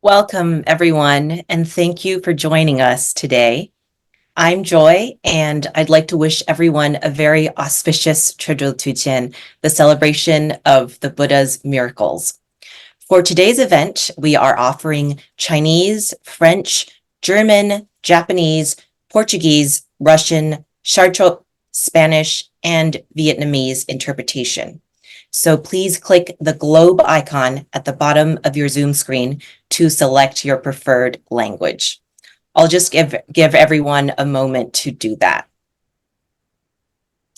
Welcome, everyone, and thank you for joining us today. I'm Joy, and I'd like to wish everyone a very auspicious Tridul Tujin, the celebration of the Buddha's miracles. For today's event, we are offering Chinese, French, German, Japanese, Portuguese, Russian, Chartreux, Spanish, and Vietnamese interpretation. So please click the globe icon at the bottom of your Zoom screen to select your preferred language. I'll just give everyone a moment to do that.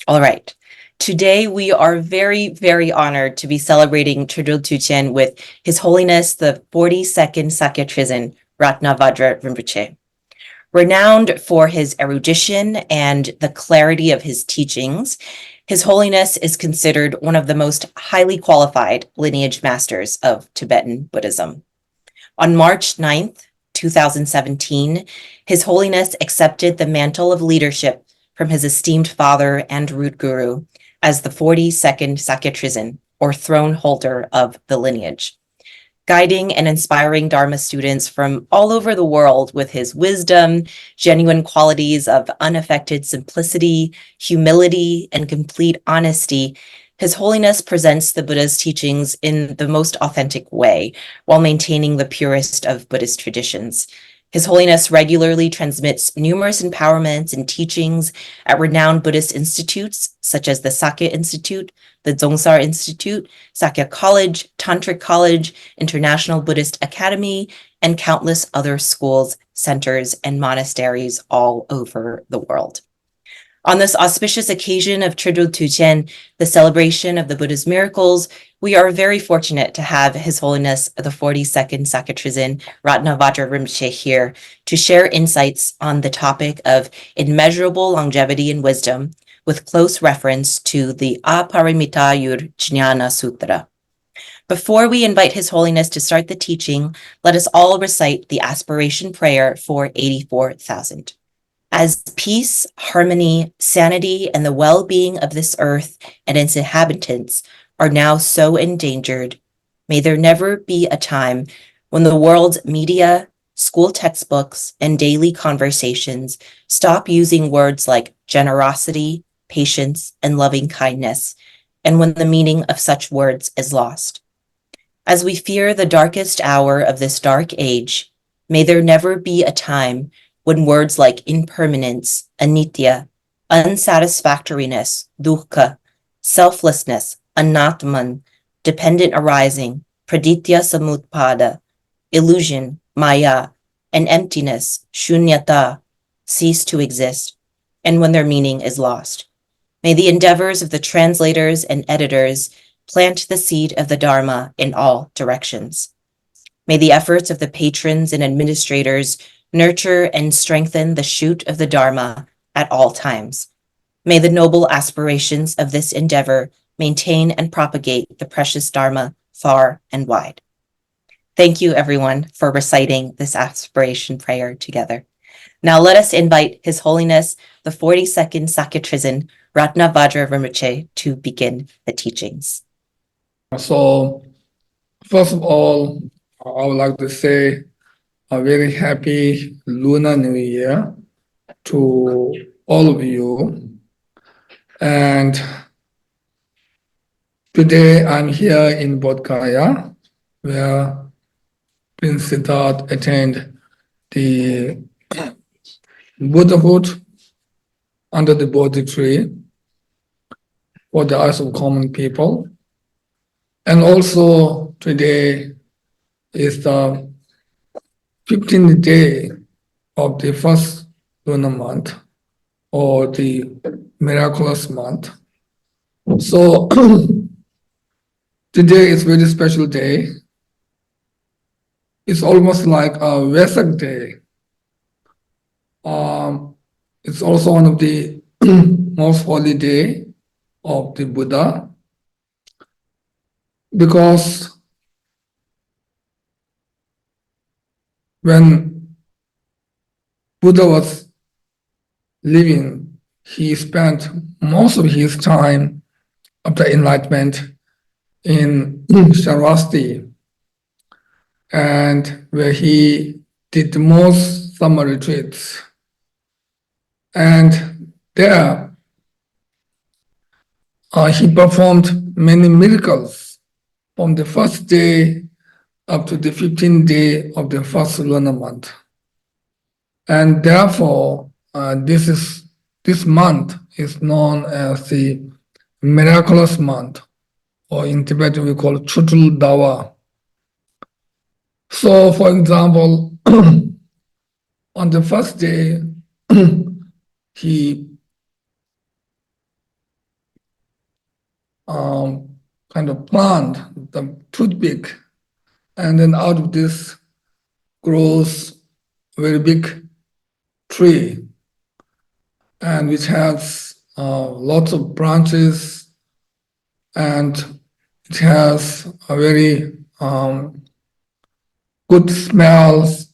All right. Today, we are very, very honored to be celebrating Tridul Tujin with His Holiness the 42nd Sakya Trizin, Ratna Vajra Rinpoche. Renowned for his erudition and the clarity of his teachings, His Holiness is considered one of the most highly qualified lineage masters of Tibetan Buddhism. On March 9th, 2017, His Holiness accepted the mantle of leadership from his esteemed father and root guru as the 42nd Sakya Trizin, or throne holder of the lineage, guiding and inspiring Dharma students from all over the world with his wisdom, genuine qualities of unaffected simplicity, humility, and complete honesty. His Holiness presents the Buddha's teachings in the most authentic way while maintaining the purest of Buddhist traditions. His Holiness regularly transmits numerous empowerments and teachings at renowned Buddhist institutes such as the Sakya Institute, the Dzongsar Institute, Sakya College, Tantric College, International Buddhist Academy, and countless other schools, centers, and monasteries all over the world. On this auspicious occasion of Tridul Tujin, the celebration of the Buddha's miracles, we are very fortunate to have His Holiness the 42nd Sakya Trizin, Ratna Vajra Rinpoche, here to share insights on the topic of immeasurable longevity and wisdom, with close reference to the Aparimitāyurjñāna Sūtra. Before we invite His Holiness to start the teaching, let us all recite the aspiration prayer for 84,000. As peace, harmony, sanity, and the well-being of this earth and its inhabitants are now so endangered, may there never be a time when the world's media, school textbooks, and daily conversations stop using words like generosity, patience, and loving kindness, and when the meaning of such words is lost. As we fear the darkest hour of this dark age, may there never be a time when words like impermanence, anitya, unsatisfactoriness, dukkha, selflessness, anatman, dependent arising, praditya samutpada, illusion, maya, and emptiness, shunyata, cease to exist, and when their meaning is lost. May the endeavors of the translators and editors plant the seed of the Dharma in all directions. May the efforts of the patrons and administrators nurture and strengthen the shoot of the Dharma at all times. May the noble aspirations of this endeavor maintain and propagate the precious Dharma far and wide. Thank you, everyone, for reciting this aspiration prayer together. Now let us invite His Holiness, the 42nd Sakya Trizin, Ratna Vajra Rinpoche, to begin the teachings. So, first of all, I would like to say a very happy Lunar New Year to all of you. And today I'm here in Bodh Gaya, where Prince Siddhartha attained the Buddhahood under the Bodhi tree for the eyes of common people. And also today is the 15th day of the first lunar month, or the miraculous month. So today is a very special day. It's almost like a Vesak day. It's also one of the most holy day of the Buddha, because when Buddha was living, he spent most of his time after enlightenment in Sharvasti. and where he did the most summer retreats. And there, he performed many miracles from the first day up to the 15th day of the first lunar month. And therefore, this month is known as the miraculous month, or in Tibetan we call it Chutul Dawa. So, for example, on the first day, he kind of plant the toothpick, and then out of this grows a very big tree, and which has lots of branches, and it has a very good smells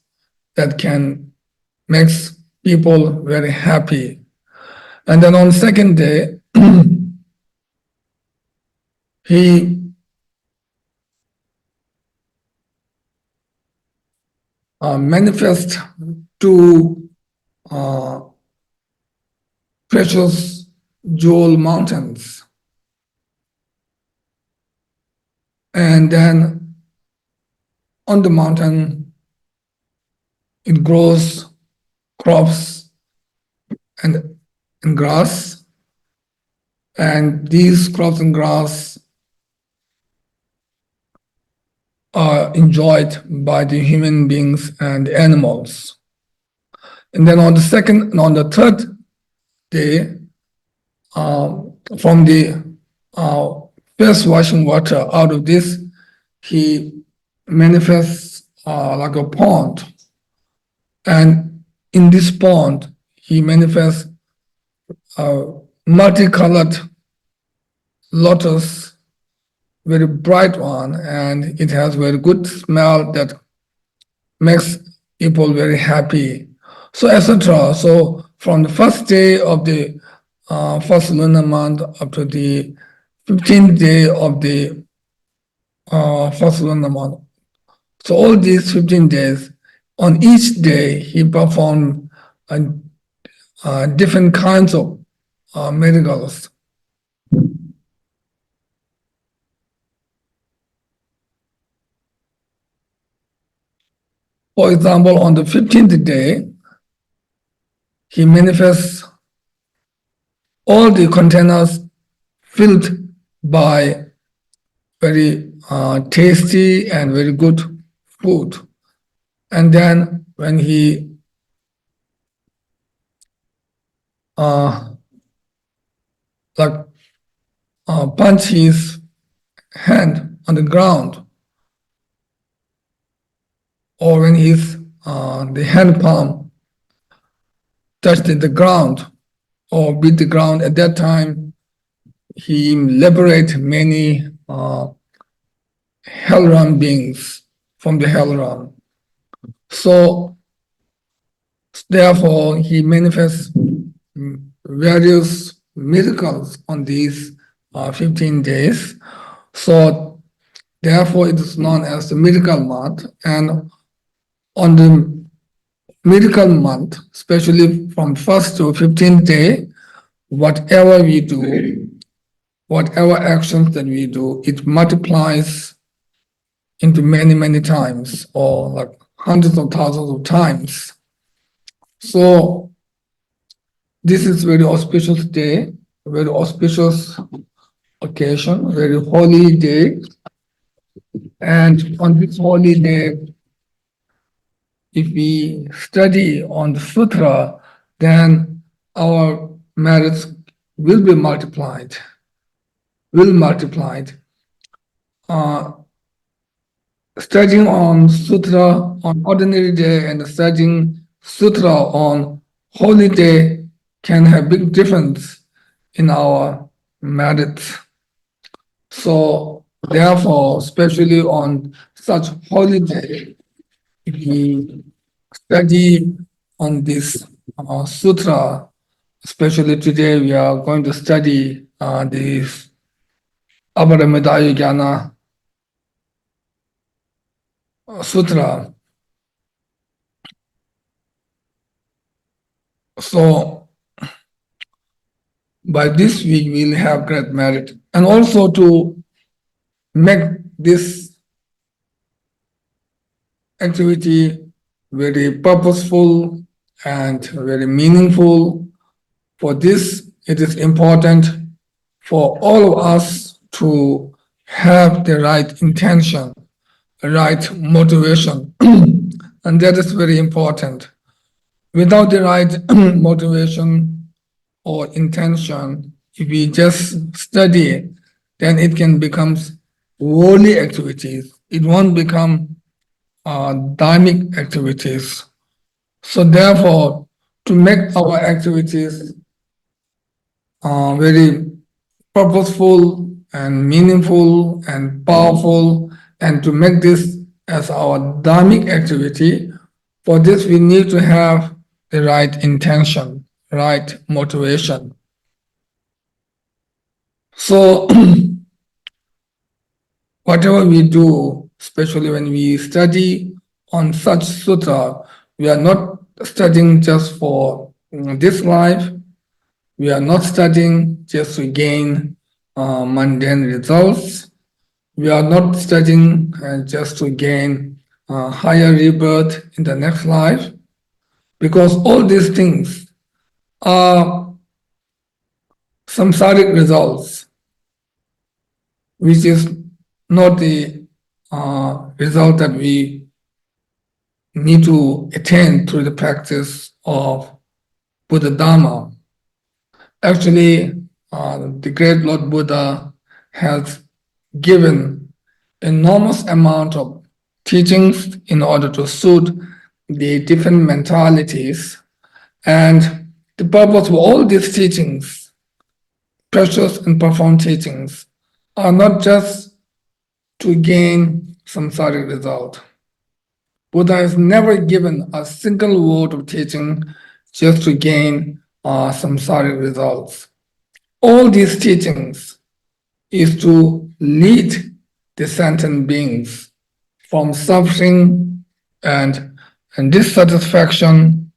that can make people very happy. And then on the second day, he manifests two precious jewel mountains. And then on the mountain, it grows crops and grass. And these crops and grass are enjoyed by the human beings and animals. And then on the third day, from the first washing water, out of this, he manifests like a pond. And in this pond, he manifests a multicolored lotus, very bright one, and it has very good smell that makes people very happy. So, etc. So, from the first day of the first lunar month up to the 15th day of the first lunar month. So, all these 15 days, on each day, he performed different kinds of miracles. For example, on the 15th day, he manifests all the containers filled by very tasty and very good food. And then when he punch his hand on the ground, or when his the hand palm touched the ground or beat the ground, at that time he liberates many hell realm beings from the hell realm. So therefore he manifests various miracles on these 15 days. So therefore it is known as the miracle month. And on the miracle month, especially from 1st to 15th day, whatever we do, whatever actions that we do, it multiplies into many, many times, or like hundreds of thousands of times. So this is very auspicious day, a very auspicious occasion, a very holy day. And on this holy day, if we study on the sutra, then our merits will be multiplied, studying on sutra on ordinary day and studying sutra on holy day can have big difference in our merits. So therefore, especially on such holy day, if we study on this sutra, especially today we are going to study this Aparimitāyurjñāna Sutra. So by this week we'll have great merit, and also to make this activity very purposeful and very meaningful. For this, it is important for all of us to have the right intention, right motivation, and that is very important. Without the right motivation or intention, if we just study, then it can become worldly activities. It won't become dharmic activities. So therefore, to make our activities very purposeful and meaningful and powerful, and to make this as our dharmic activity, for this we need to have the right intention, right motivation. So whatever we do, especially when we study on such sutra, we are not studying just for this life. We are not studying just to gain mundane results. We are not studying just to gain higher rebirth in the next life, because all these things are samsaric results, which is not the result that we need to attain through the practice of Buddha Dharma. Actually, the great Lord Buddha has given enormous amount of teachings in order to suit the different mentalities. And the purpose of all these teachings, precious and profound teachings, are not just to gain samsaric result. Buddha has never given a single word of teaching just to gain samsaric results. All these teachings is to lead the sentient beings from suffering and dissatisfaction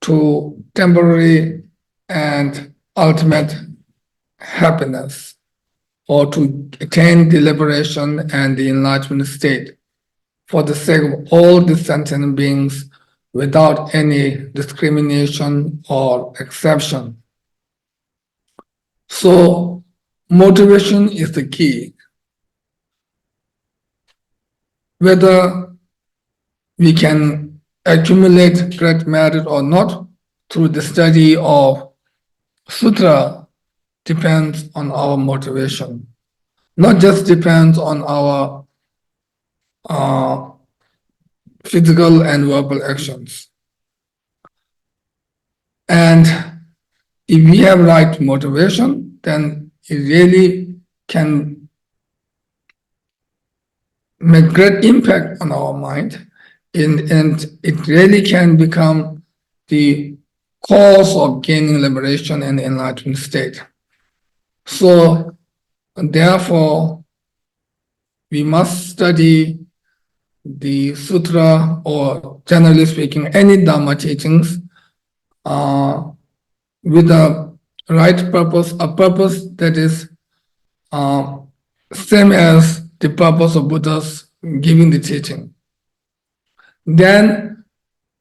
to temporary and ultimate happiness, or to attain the liberation and the enlightenment state for the sake of all the sentient beings without any discrimination or exception. So motivation is the key. Whether we can accumulate great merit or not through the study of sutra depends on our motivation, not just depends on our physical and verbal actions. And if we have right motivation, then it really can make great impact on our mind, and it really can become the cause of gaining liberation and enlightened state. So therefore, we must study the sutra, or generally speaking, any Dharma teachings with a right purpose, a purpose that is same as the purpose of Buddha's giving the teaching. Then,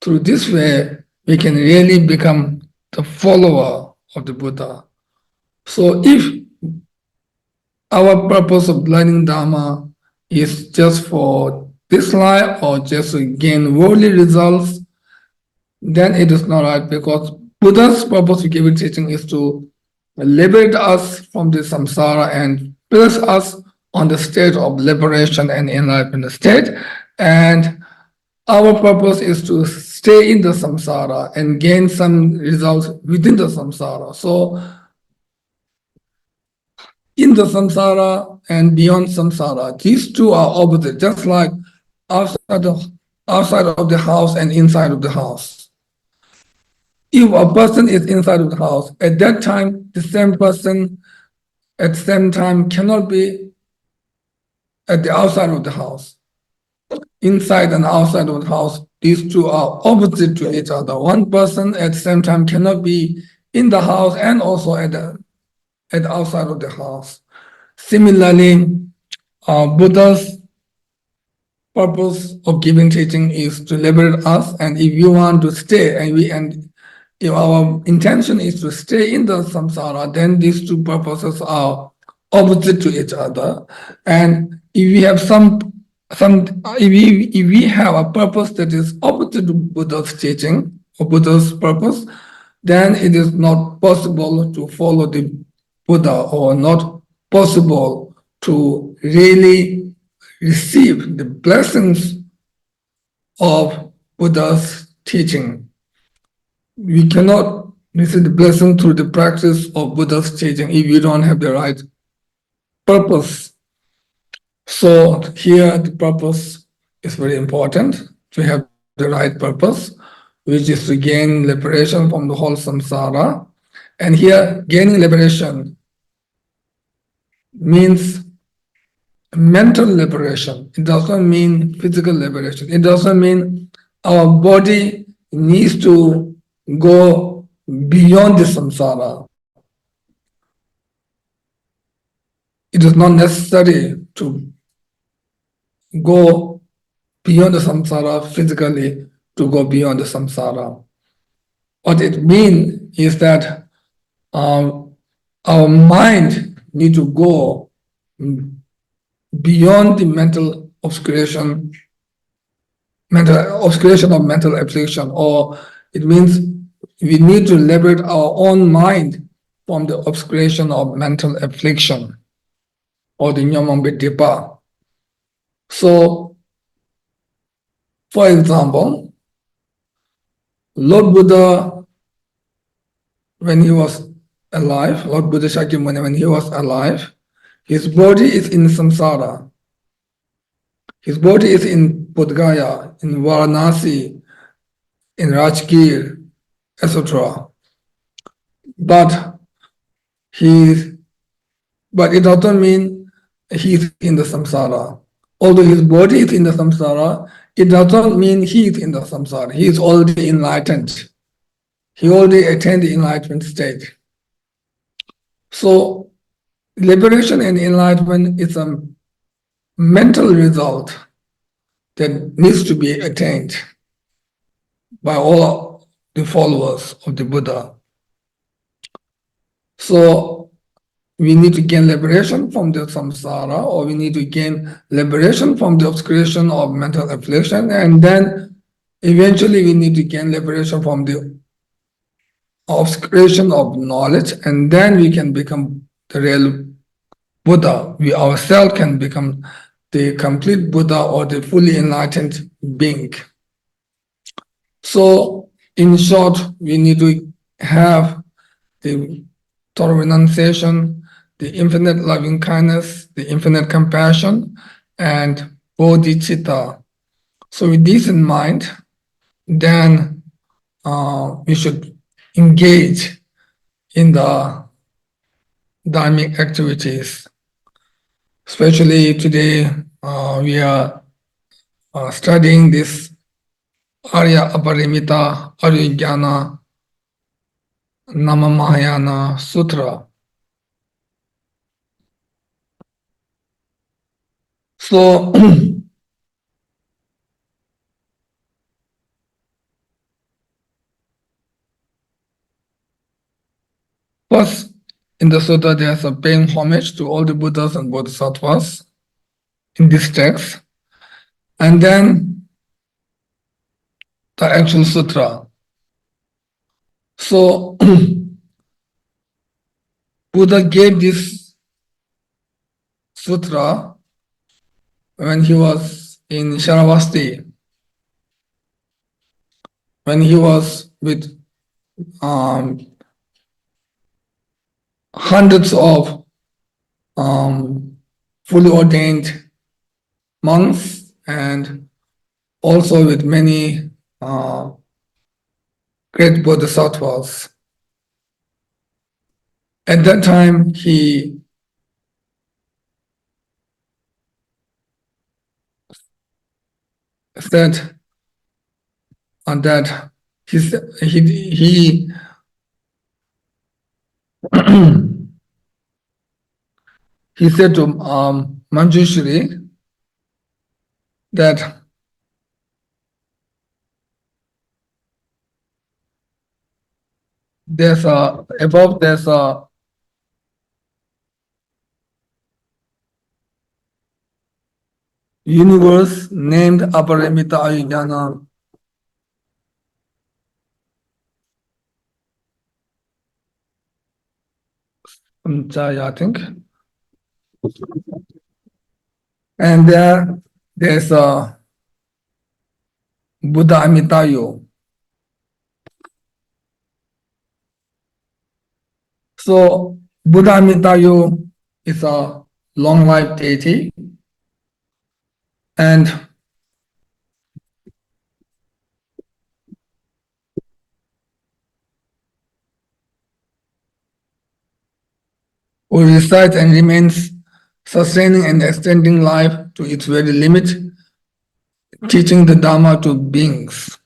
through this way, we can really become the follower of the Buddha. So if our purpose of learning Dharma is just for this life or just to gain worldly results, then it is not right, because Buddha's purpose of giving teaching is to liberate us from the samsara and place us on the state of liberation and enlightenment state. And our purpose is to stay in the samsara and gain some results within the samsara. So in the samsara and beyond samsara, these two are opposite, just like outside of the house and inside of the house. If a person is inside of the house, at that time, the same person at the same time cannot be at the outside of the house. inside and outside of the house, these two are opposite to each other. One person at the same time cannot be in the house and also at outside of the house. Similarly, Buddha's purpose of giving teaching is to liberate us, and if you want to stay, and if our intention is to stay in the samsara, then these two purposes are opposite to each other. And if we have if we have a purpose that is opposite to Buddha's teaching or Buddha's purpose, then it is not possible to follow the Buddha, or not possible to really receive the blessings of Buddha's teaching. We cannot receive the blessing through the practice of Buddha's teaching if you don't have the right purpose. So here the purpose is very important, to have the right purpose, which is to gain liberation from the whole samsara. And here gaining liberation means mental liberation. It doesn't mean physical liberation. It doesn't mean our body needs to go beyond the samsara. It is not necessary to go beyond the samsara physically to go beyond the samsara. What it means is that our mind needs to go beyond the mental obscuration of mental affliction, or it means we need to liberate our own mind from the obscuration of mental affliction, or the nyamambidipa. So, for example, Lord Buddha, when he was alive, Lord Buddha Shakyamuni, when he was alive, his body is in samsara. His body is in Bodh Gaya, in Varanasi, in Rajgir, etc. But it doesn't mean he's in the samsara. Although his body is in the samsara, it doesn't mean he is in the samsara. He is already enlightened. He already attained the enlightenment state. So liberation and enlightenment is a mental result that needs to be attained by all the followers of the Buddha. So we need to gain liberation from the samsara, or we need to gain liberation from the obscuration of mental affliction, and then eventually we need to gain liberation from the obscuration of knowledge, and then we can become the real Buddha. We ourselves can become the complete Buddha, or the fully enlightened being. So, in short, we need to have the total renunciation, the infinite loving kindness, the infinite compassion, and bodhicitta. So with this in mind, then we should engage in the dharmic activities. Especially today, we are studying this Arya Aparimitāyurjñāna Sūtra. So, first, in the sutta, there's a paying homage to all the Buddhas and Bodhisattvas in this text. And then the actual sutra. So, Buddha gave this sutra when he was in Sharavasti, when he was with hundreds of fully ordained monks, and also with many great bodhisattvas. At that time, he said that he he said to Manjushri that there's a universe named Aparimitāyurjñāna Sūtra, I think. And there's a Buddha Amitayu. So Buddha Amitayu is a long life deity, and who resides and remains sustaining and extending life to its very limit, teaching the Dharma to beings.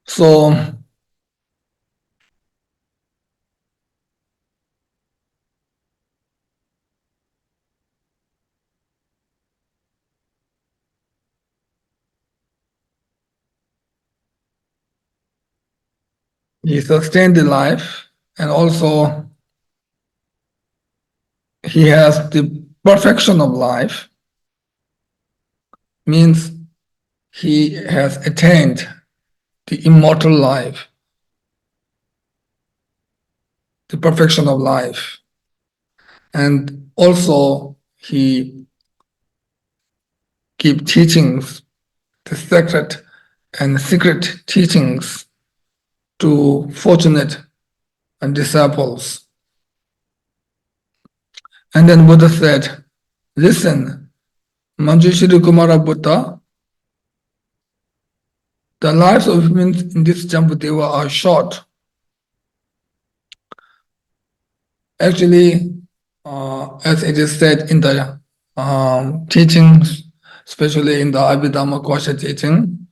So he sustained the life, and also he has the perfection of life, means he has attained the immortal life, the perfection of life. And also he gives teachings, the sacred and secret teachings to fortunate disciples. And then Buddha said, listen, Manjushri Kumara Buddha, the lives of humans in this Jambudeva are short. Actually, as it is said in the teachings, especially in the Abhidhamma Kosha teaching,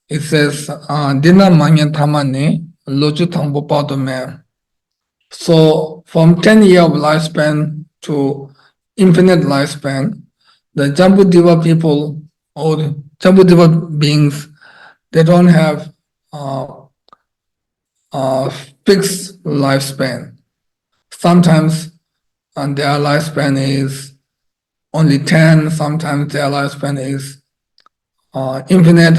it says, Dina Manyan Thamani, Loju Thangpo Padome. So from 10 years of lifespan to infinite lifespan, the Jambudeva people or Jambudeva beings, they don't have a fixed lifespan. Sometimes their lifespan is only 10, sometimes their lifespan is infinite,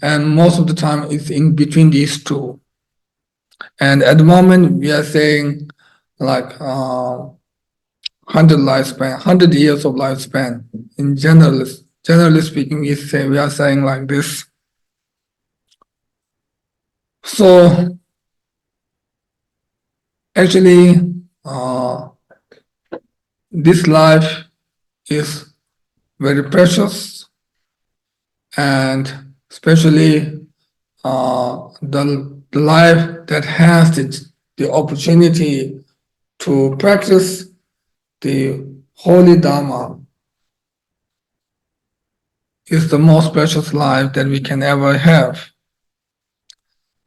and most of the time it's in between these two. And at the moment we are saying like 100 lifespan, 100 years of lifespan. In generally speaking, we are saying like this. So actually, this life is very precious, and especially the life that has the opportunity to practice the holy Dharma is the most precious life that we can ever have.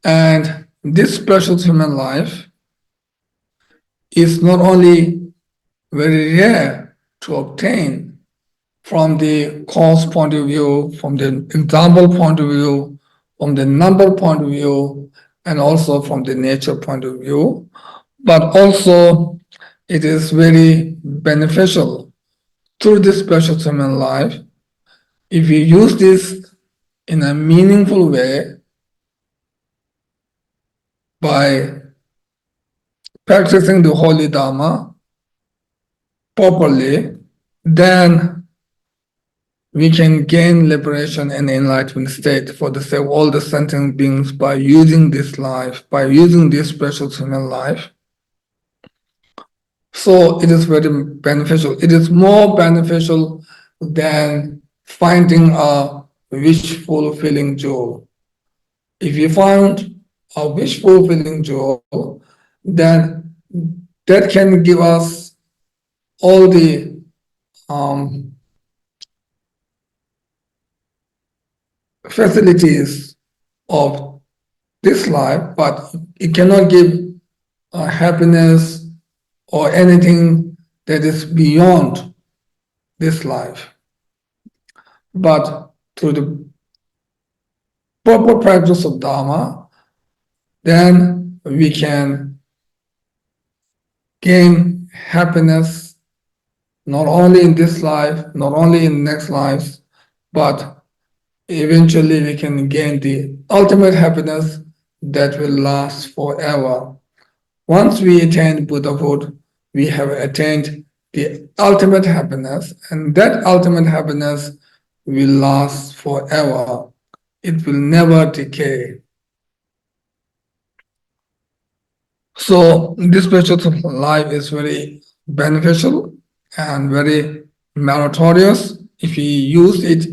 And this precious human life is not only very rare to obtain from the cause point of view, from the example point of view, from the number point of view, and also from the nature point of view, but also it is very beneficial through this precious human life. If you use this in a meaningful way by practicing the holy Dharma properly, then we can gain liberation and enlightenment state for the sake of all the sentient beings by using this life, by using this precious human life. So it is very beneficial. It is more beneficial than finding a wish-fulfilling jewel. If you find a wish-fulfilling jewel, then that can give us all the facilities of this life, but it cannot give happiness or anything that is beyond this life. But through the proper practice of Dharma, then we can gain happiness not only in this life, not only in next lives, but eventually we can gain the ultimate happiness that will last forever. Once we attain Buddhahood, we have attained the ultimate happiness, and that ultimate happiness will last forever. It will never decay. So this process of life is very beneficial and very meritorious if we use it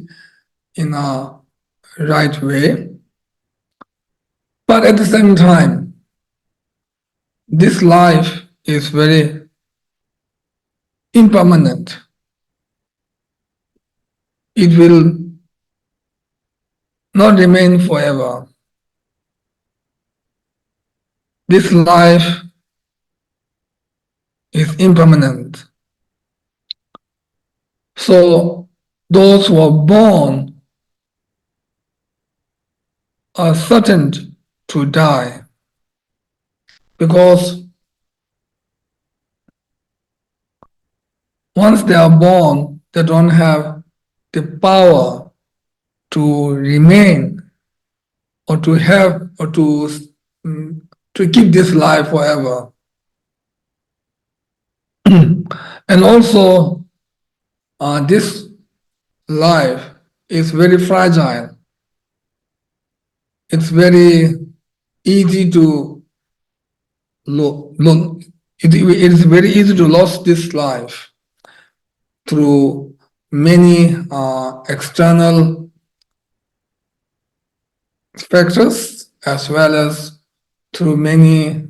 in a right way. But at the same time, this life is very impermanent. It will not remain forever. This life is impermanent. So those who are born are certain to die, because once they are born, they don't have the power to remain or to have or to keep this life forever. And also, this life is very fragile. It's very easy to it is very easy to lose this life through many external factors, as well as through many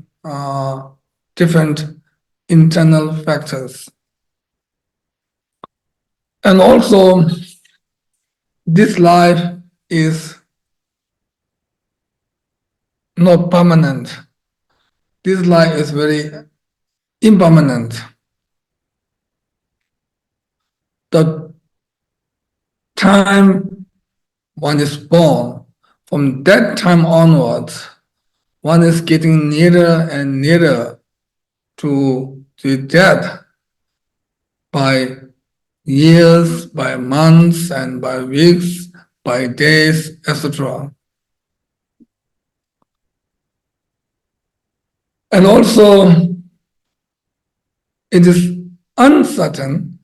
different internal factors. And also, this life is not permanent. This life is very impermanent. The time one is born, from that time onwards, one is getting nearer and nearer to the death by years, by months, and by weeks, by days, etc. And also, it is uncertain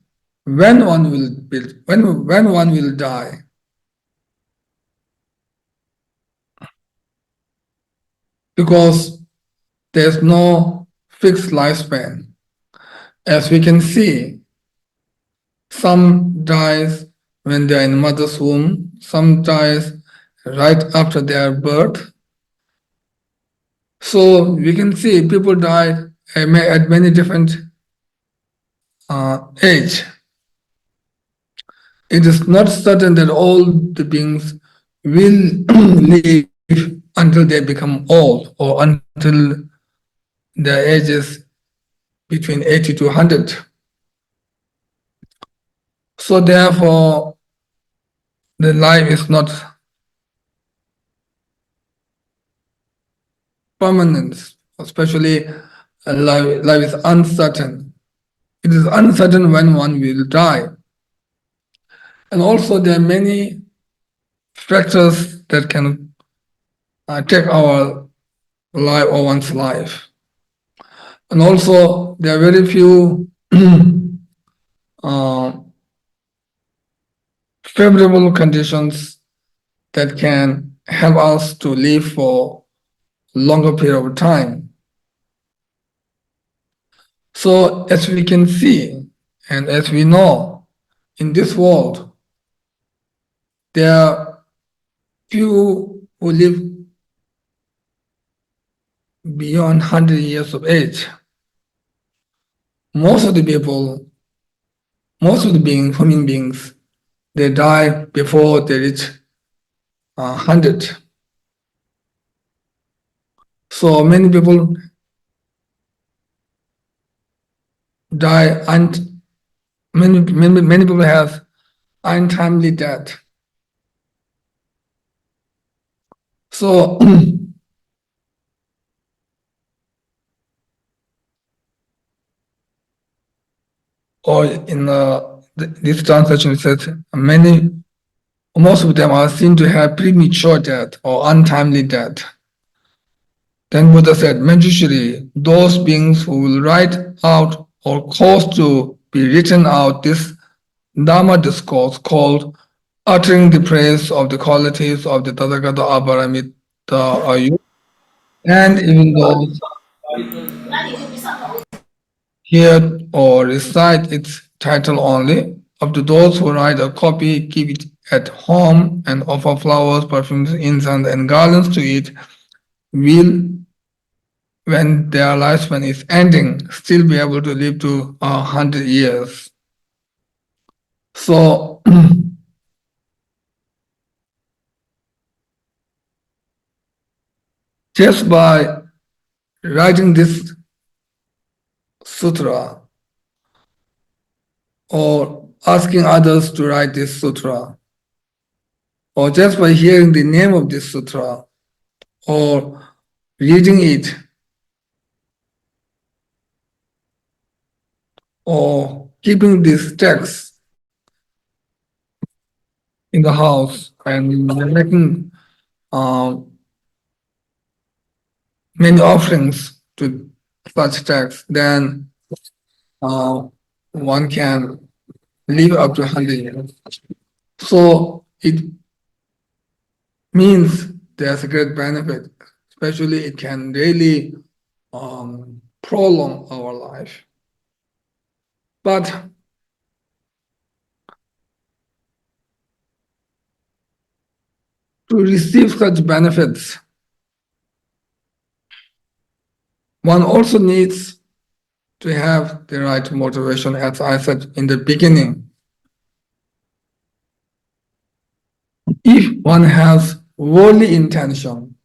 when one will die. Because there's no fixed lifespan. As we can see, some dies when they're in mother's womb, some dies right after their birth. So we can see people die at many different age. It is not certain that all the beings will live until they become old or until their age is between 80 to 100. So therefore, the life is not permanent, especially life is uncertain. It is uncertain when one will die. And also there are many factors that can take our life or one's life. And also there are very few favorable conditions that can help us to live for a longer period of time. So as we can see, and as we know, in this world, there are few who live beyond 100 years of age. most of the people, most of the human beings, they die before they reach 100. So many people die, and many people have untimely death. So or in this translation it says most of them are seen to have premature death or untimely death. Then Buddha said, Manjushri, those beings who will write out or cause to be written out this Dhamma discourse called uttering the praise of the qualities of the Tathagata Aparimitāyurjñāna, and even those hear or recite its title only, up to those who write a copy, keep it at home, and offer flowers, perfumes, incense, and garlands to it, will, when their lifespan is ending, still be able to live to 100 years. So, just by writing this sutra or asking others to write this sutra, or just by hearing the name of this sutra or reading it, or keeping this text in the house and making many offerings to such text, then one can live up to 100 years. So it means there's a great benefit, especially it can really prolong our life. But to receive such benefits, one also needs to have the right motivation, as I said in the beginning. If one has worldly intention,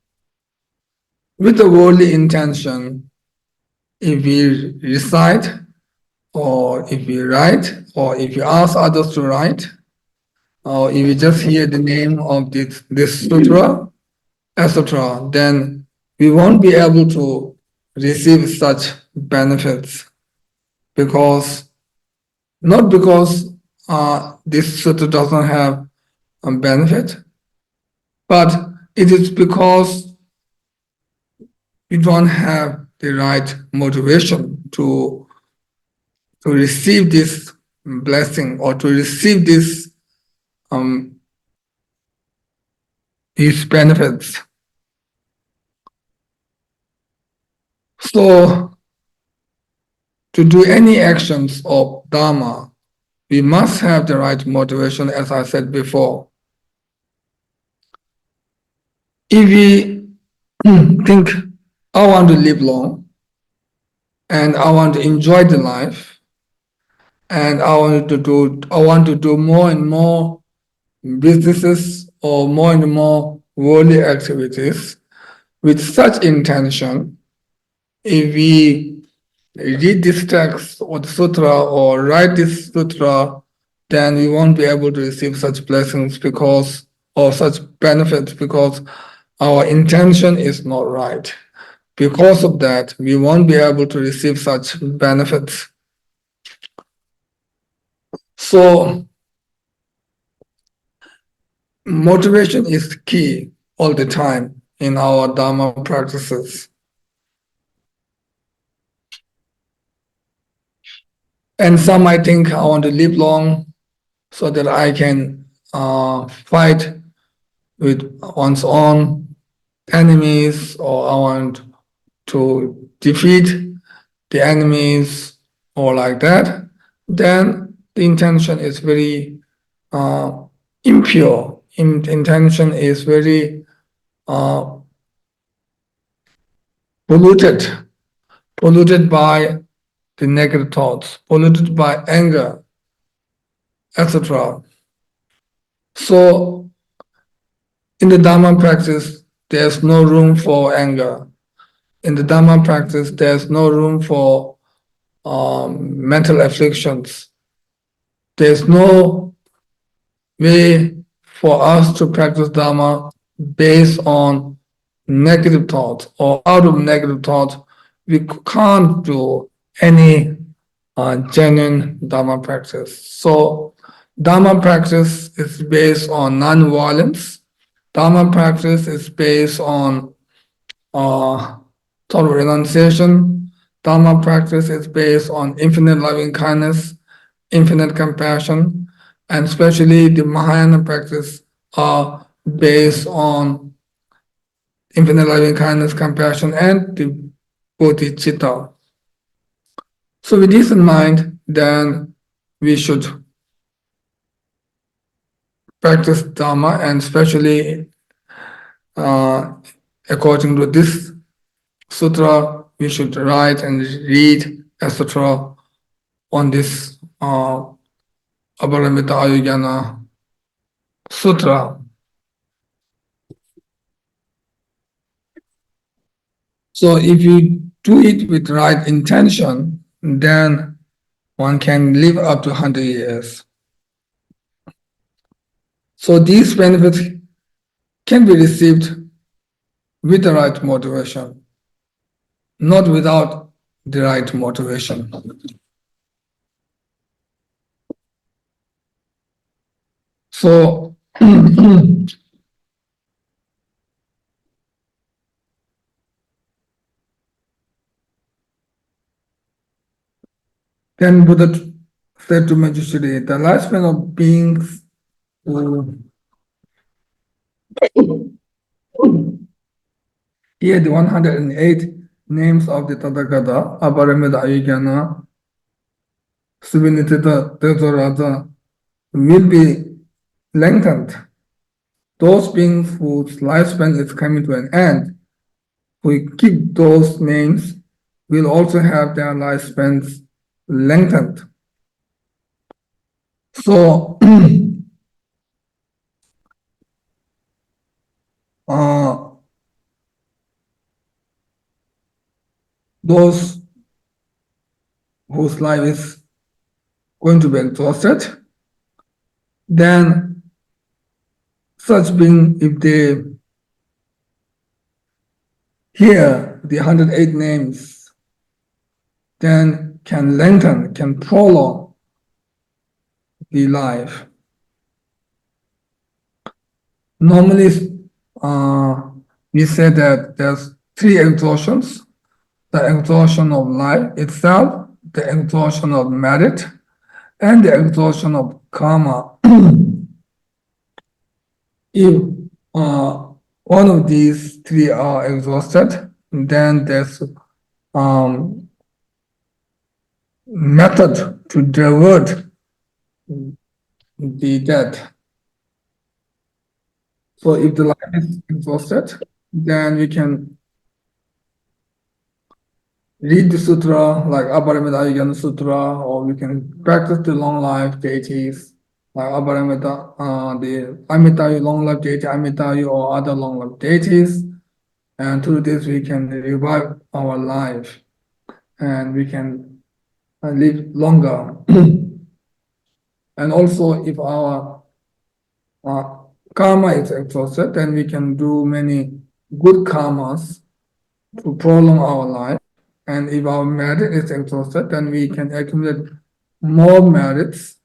with the worldly intention, if we recite, or if we write, or if you ask others to write, or if you just hear the name of this sutra, etc., then we won't be able to receive such benefits, not because this sutra doesn't have a benefit, but it is because we don't have the right motivation to receive this blessing or to receive these benefits. So, to do any actions of Dharma, we must have the right motivation, as I said before. If we think, I want to live long, and I want to enjoy the life, and I want to do more and more businesses or more and more worldly activities, with such intention, if we read this text or the sutra or write this sutra, then we won't be able to receive such blessings or such benefits because our intention is not right. Because of that, we won't be able to receive such benefits. So, motivation is key all the time in our Dharma practices. And some might think, I want to live long so that I can fight with one's own enemies, or I want to defeat the enemies, or like that. Then the intention is very impure. Intention is very polluted by the negative thoughts, polluted by anger, etc. So in the Dharma practice, there's no room for anger. In the Dharma practice, there's no room for mental afflictions. There's no way for us to practice Dharma based on negative thoughts or out of negative thoughts. We can't do any genuine Dharma practice. So Dharma practice is based on non-violence. Dharma practice is based on total renunciation. Dharma practice is based on infinite loving kindness, infinite compassion, and especially the Mahayana practice are based on infinite loving kindness, compassion, and the bodhicitta. So with this in mind, then we should practice Dharma, and especially according to this sutra, we should write and read, etc. on this Aparimitāyurjñāna Sūtra. So if you do it with right intention, then one can live up to 100 years. So these benefits can be received with the right motivation, not without the right motivation. So then Buddha said to Manjushri, the lifespan of beings who hear the 108 names of the Tathagata, Aparimitāyurjñāna Sūtra, will be lengthened. Those beings whose lifespan is coming to an end, who keep those names, will also have their lifespans lengthened. So, those whose life is going to be exhausted, then such being, if they hear the 108 names, then can lengthen, can prolong the life. Normally, we say that there's three exhaustions: the exhaustion of life itself, the exhaustion of merit, and the exhaustion of karma. If one of these three are exhausted, then there's method to divert the death. So if the life is exhausted, then we can read the sutra like Aparimitāyurjñāna Sūtra, or we can practice the long life deities like the Amitayu, long life deity Amitayu, or other long life deities. And through this we can revive our life and we can live longer. And also if our karma is exhausted, then we can do many good karmas to prolong our life. And if our merit is exhausted, then we can accumulate more merits.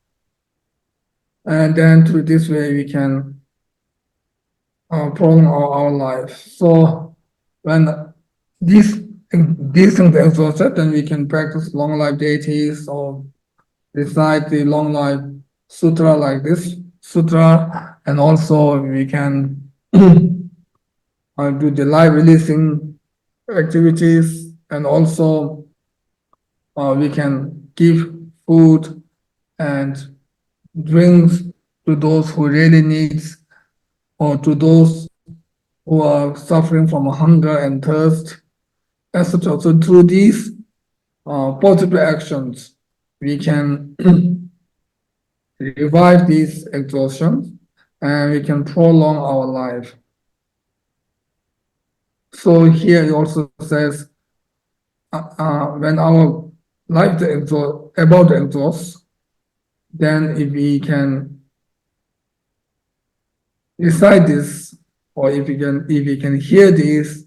And then through this way, we can prolong our life. So when these things are exhausted, then we can practice long life deities or recite the long life sutra like this sutra. And also we can do the life releasing activities. And also we can give food and drinks to those who really need, or to those who are suffering from hunger and thirst, etc. So through these positive actions, we can revive these exhaustions and we can prolong our life. So here it also says, when our life is about to exhaust, then if we can recite this, or if we can hear these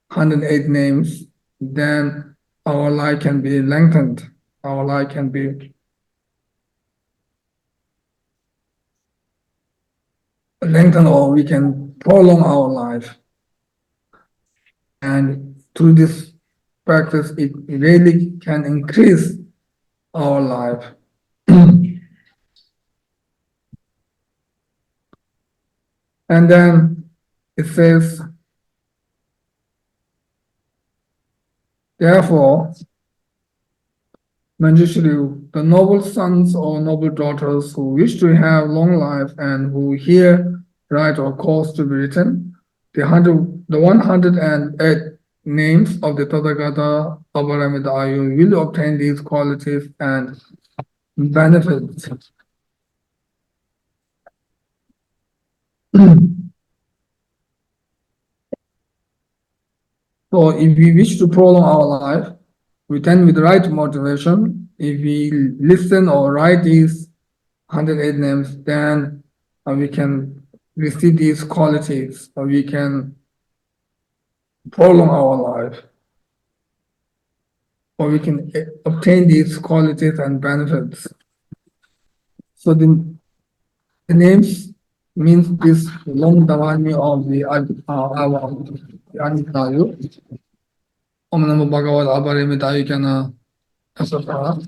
108 names, then our life can be lengthened. Our life can be lengthened, or we can prolong our life. And through this practice, it really can increase our life. And then it says, therefore, Manjushri, the noble sons or noble daughters who wish to have long life and who hear, write, or cause to be written, the 108 names of the Tathagata Aparimitāyurjñāna will obtain these qualities and benefits. So if we wish to prolong our life, we then with the right motivation, if we listen or write these 108 names, then we can receive these qualities, or we can prolong our life, or we can obtain these qualities and benefits. So the names means this long Dharani of the Untitled Om Namo Bhagavate Aparimitāyurjñāna Sūtra.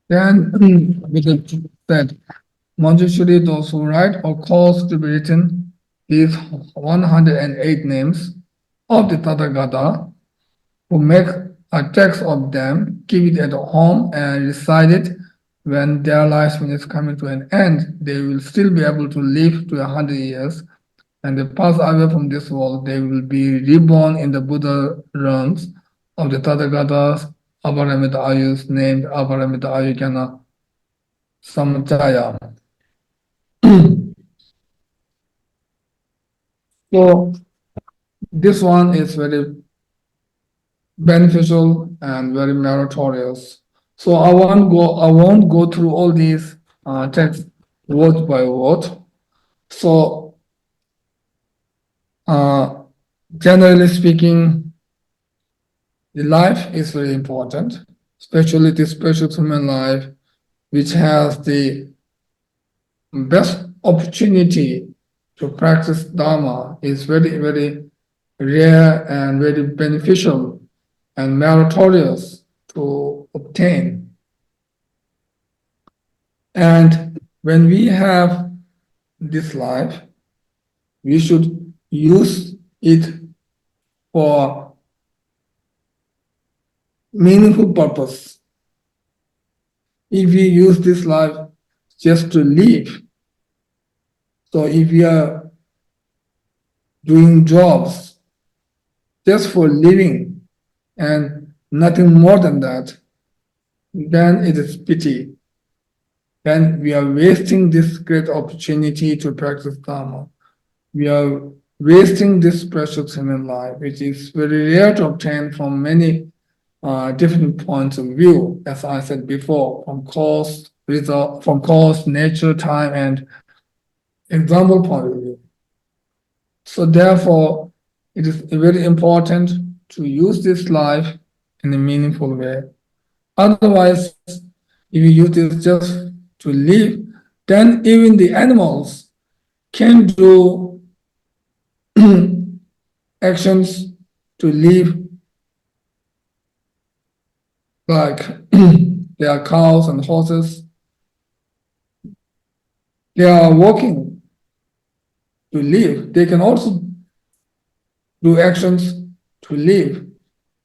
Then with the said, Manjushri, those who write or cause to be written these 108 names of the Tathagata, who make a text of them, keep it at home and recite it when their lifespan is coming to an end, they will still be able to live to 100 years, and they pass away from this world, they will be reborn in the Buddha realms of the Tathagatas, Aparimitāyurjñāna, named Aparimitāyurjñāna Sūtra. So this one is very beneficial and very meritorious. So I won't go through all these texts word by word. So generally speaking, the life is very important, especially the spiritual human life, which has the best opportunity to practice Dharma, is very, very rare and very beneficial and meritorious to obtain. And when we have this life, we should use it for meaningful purpose. If we use this life just to live, so if we are doing jobs just for living and nothing more than that, then it is pity. Then we are wasting this great opportunity to practice Dharma. We are wasting this precious human life, which is very rare to obtain from many different points of view, as I said before, from cause, result, from cause, nature, time, and example point of view. So therefore, it is very important to use this life in a meaningful way. Otherwise, if you use this just to live, then even the animals can do actions to live, like there are cows and horses. They are walking to live. They can also do actions to live,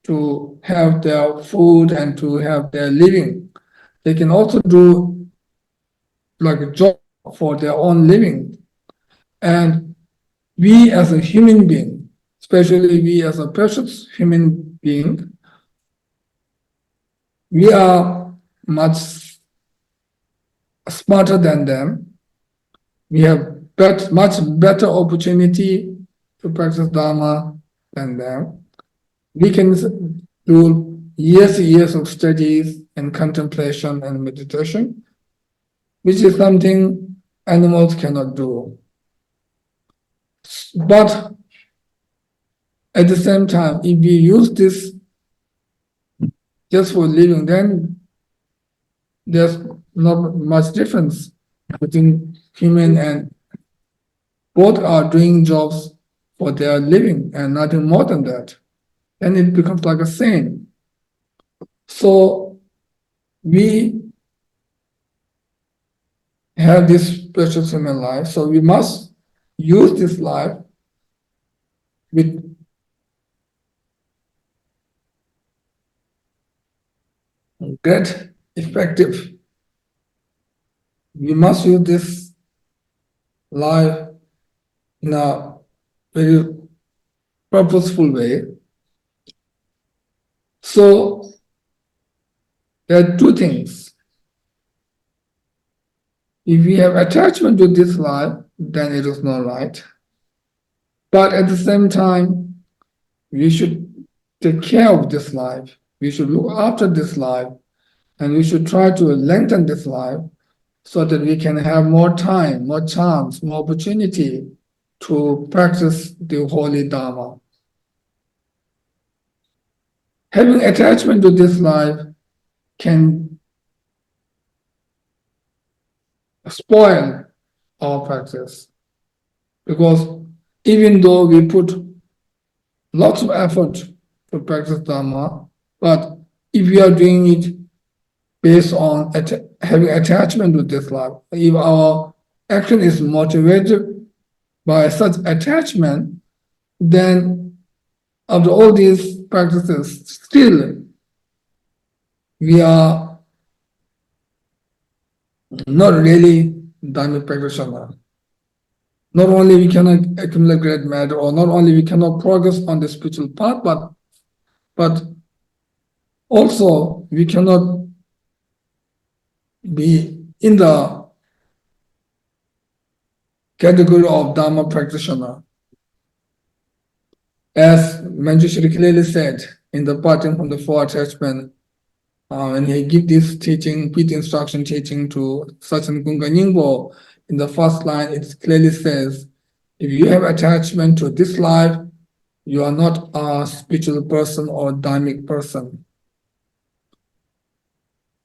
to have their food and to have their living. They can also do like a job for their own living. And we as a human being, especially we as a precious human being, we are much smarter than them. We have much better opportunity to practice Dharma than them. We can do years of studies and contemplation and meditation, which is something animals cannot do. But at the same time, if we use this just for living, then there's not much difference between human and both are doing jobs for their living and nothing more than that. Then it becomes like a sin. So we have this precious human life, so we must use this life with great effective. We must use this life in a very purposeful way. So there are two things. If we have attachment to this life, then it is not right. But at the same time, we should take care of this life. We should look after this life, and we should try to lengthen this life so that we can have more time, more chance, more opportunity to practice the holy Dharma. Having attachment to this life can spoil our practice, because even though we put lots of effort to practice Dharma, but if we are doing it based on having attachment to this life, if our action is motivated by such attachment, then after all these practices, still we are not really Dharma practitioner. Not only we cannot accumulate great matter, or not only we cannot progress on the spiritual path, but also we cannot be in the category of Dharma practitioner. As Manjushri clearly said in the parting from the four attachment, when he give this teaching, pit instruction teaching to Sachen Gunga Nyingpo, in the first line, it clearly says, if you have attachment to this life, you are not a spiritual person or dharmic person.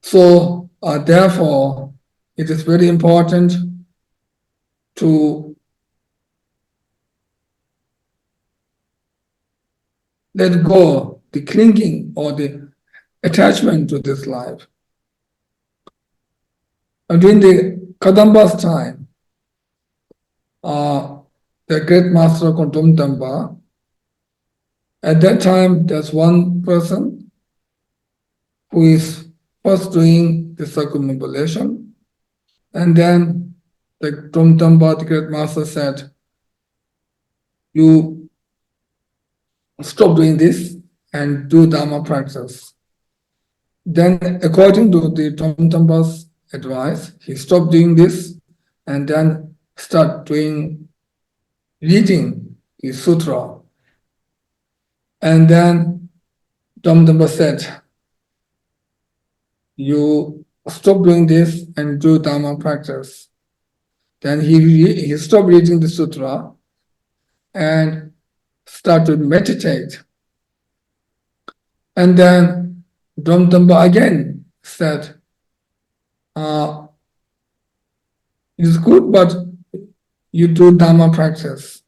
So, therefore, it is very important to let go the clinging or the attachment to this life. And during the Kadamba's time, the great master Kontum Tamba, at that time, there's one person who is first doing the circumambulation, and then the Tamba, the great master, said, you stop doing this and do Dharma practice. Then, according to the Tamba's advice, he stopped doing this and then start doing reading the sutra. And then Tamba said, you stop doing this and do Dharma practice. Then he stopped reading the sutra and started to meditate. And then Tamba again said, it's good, but you do Dharma practice.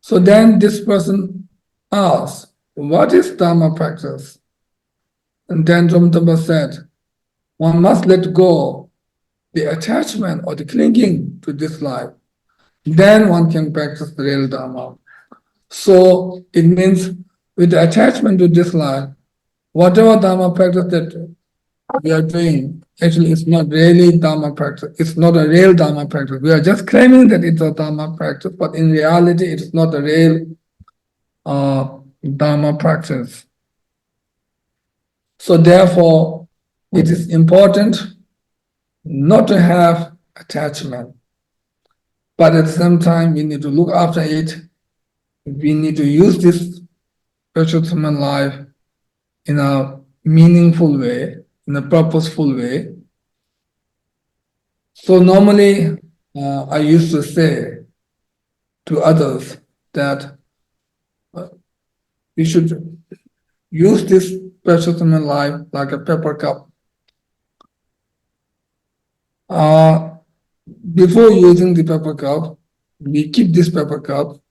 So then this person asked, what is Dharma practice? And then Tamba said, one must let go the attachment or the clinging to this life. Then one can practice the real Dharma. So it means with the attachment to this life, whatever Dharma practice that we are doing, actually it's not really Dharma practice. It's not a real Dharma practice. We are just claiming that it's a Dharma practice, but in reality, it's not a real Dharma practice. So therefore, it is important not to have attachment, but at the same time, we need to look after it. We need to use this spiritual human life in a meaningful way, in a purposeful way. So normally, I used to say to others that we should use this precious human life like a paper cup. Before using the paper cup, we keep this paper cup,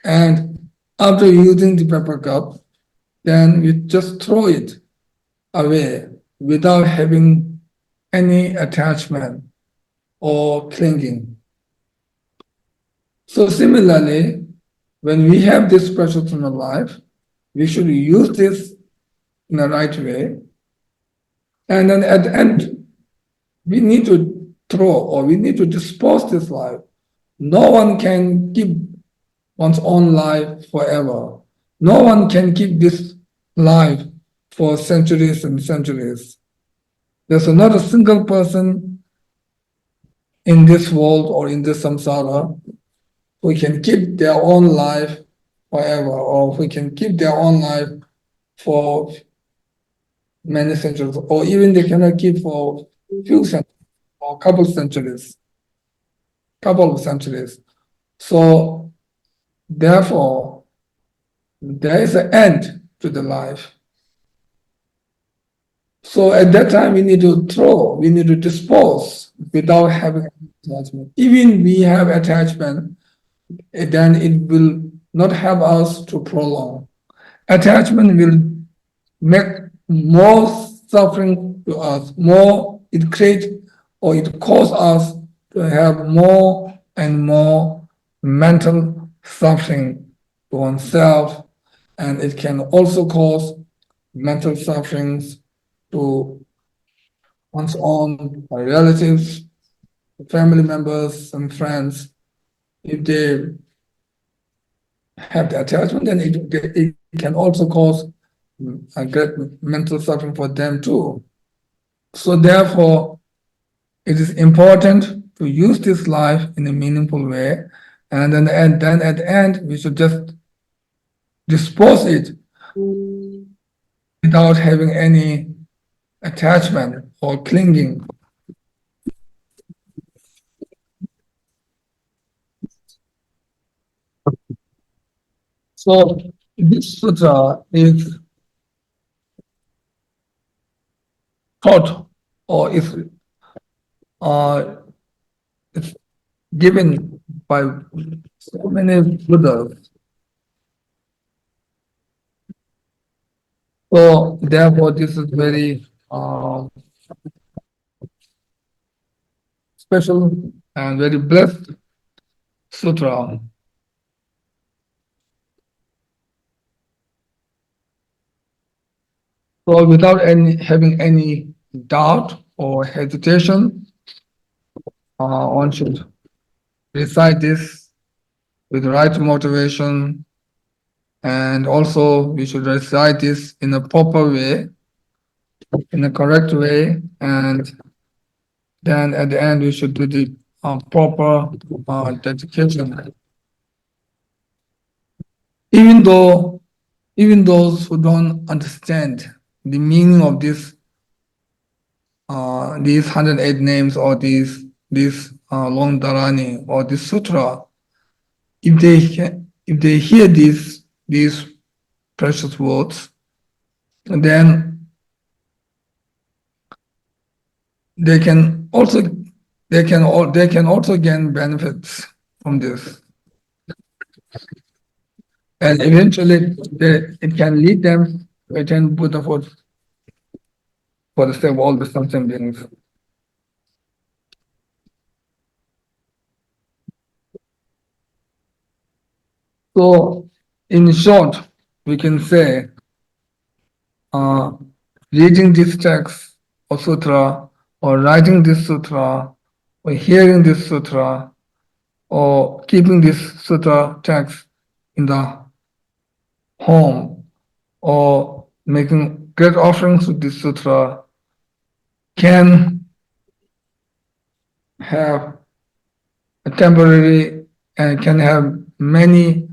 and after using the paper cup, then we just throw it away without having any attachment or clinging. So similarly, when we have this precious human life, we should use this in the right way. And then at the end, we need to throw or we need to dispose this life. No one can keep one's own life forever. No one can keep this life for centuries and centuries. There's not a single person in this world or in this samsara who can keep their own life forever, or who can keep their own life for many centuries, or even they cannot keep for few centuries or couple of centuries. So therefore, there is an end to the life. So at that time, we need to throw, we need to dispose without having attachment. Even we have attachment, then it will not help us to prolong. Attachment will make more suffering to us, more it creates or it causes us to have more and more mental suffering to oneself, and it can also cause mental sufferings to one's own relatives, family members, and friends. If they have the attachment, then it can also cause a great mental suffering for them too. So therefore, it is important to use this life in a meaningful way, and then at the end, we should just dispose it without having any attachment or clinging. So this sutra is taught or is it's given by so many Buddhas. So therefore, this is very special and very blessed sutra. So without having any doubt or hesitation, one should recite this with the right motivation, and also we should recite this in a proper way, in a correct way, and then at the end we should do the proper dedication. Even those who don't understand the meaning of this these 108 names or this long dharani or this sutra, if they hear these precious words, then they can also gain benefits from this, and eventually it can lead them to attain Buddhahood for the sake of all the sentient beings. So, in short, we can say, reading this text or sutra or writing this sutra, or hearing this sutra, or keeping this sutra text in the home, or making great offerings to this sutra can have a temporary and can have many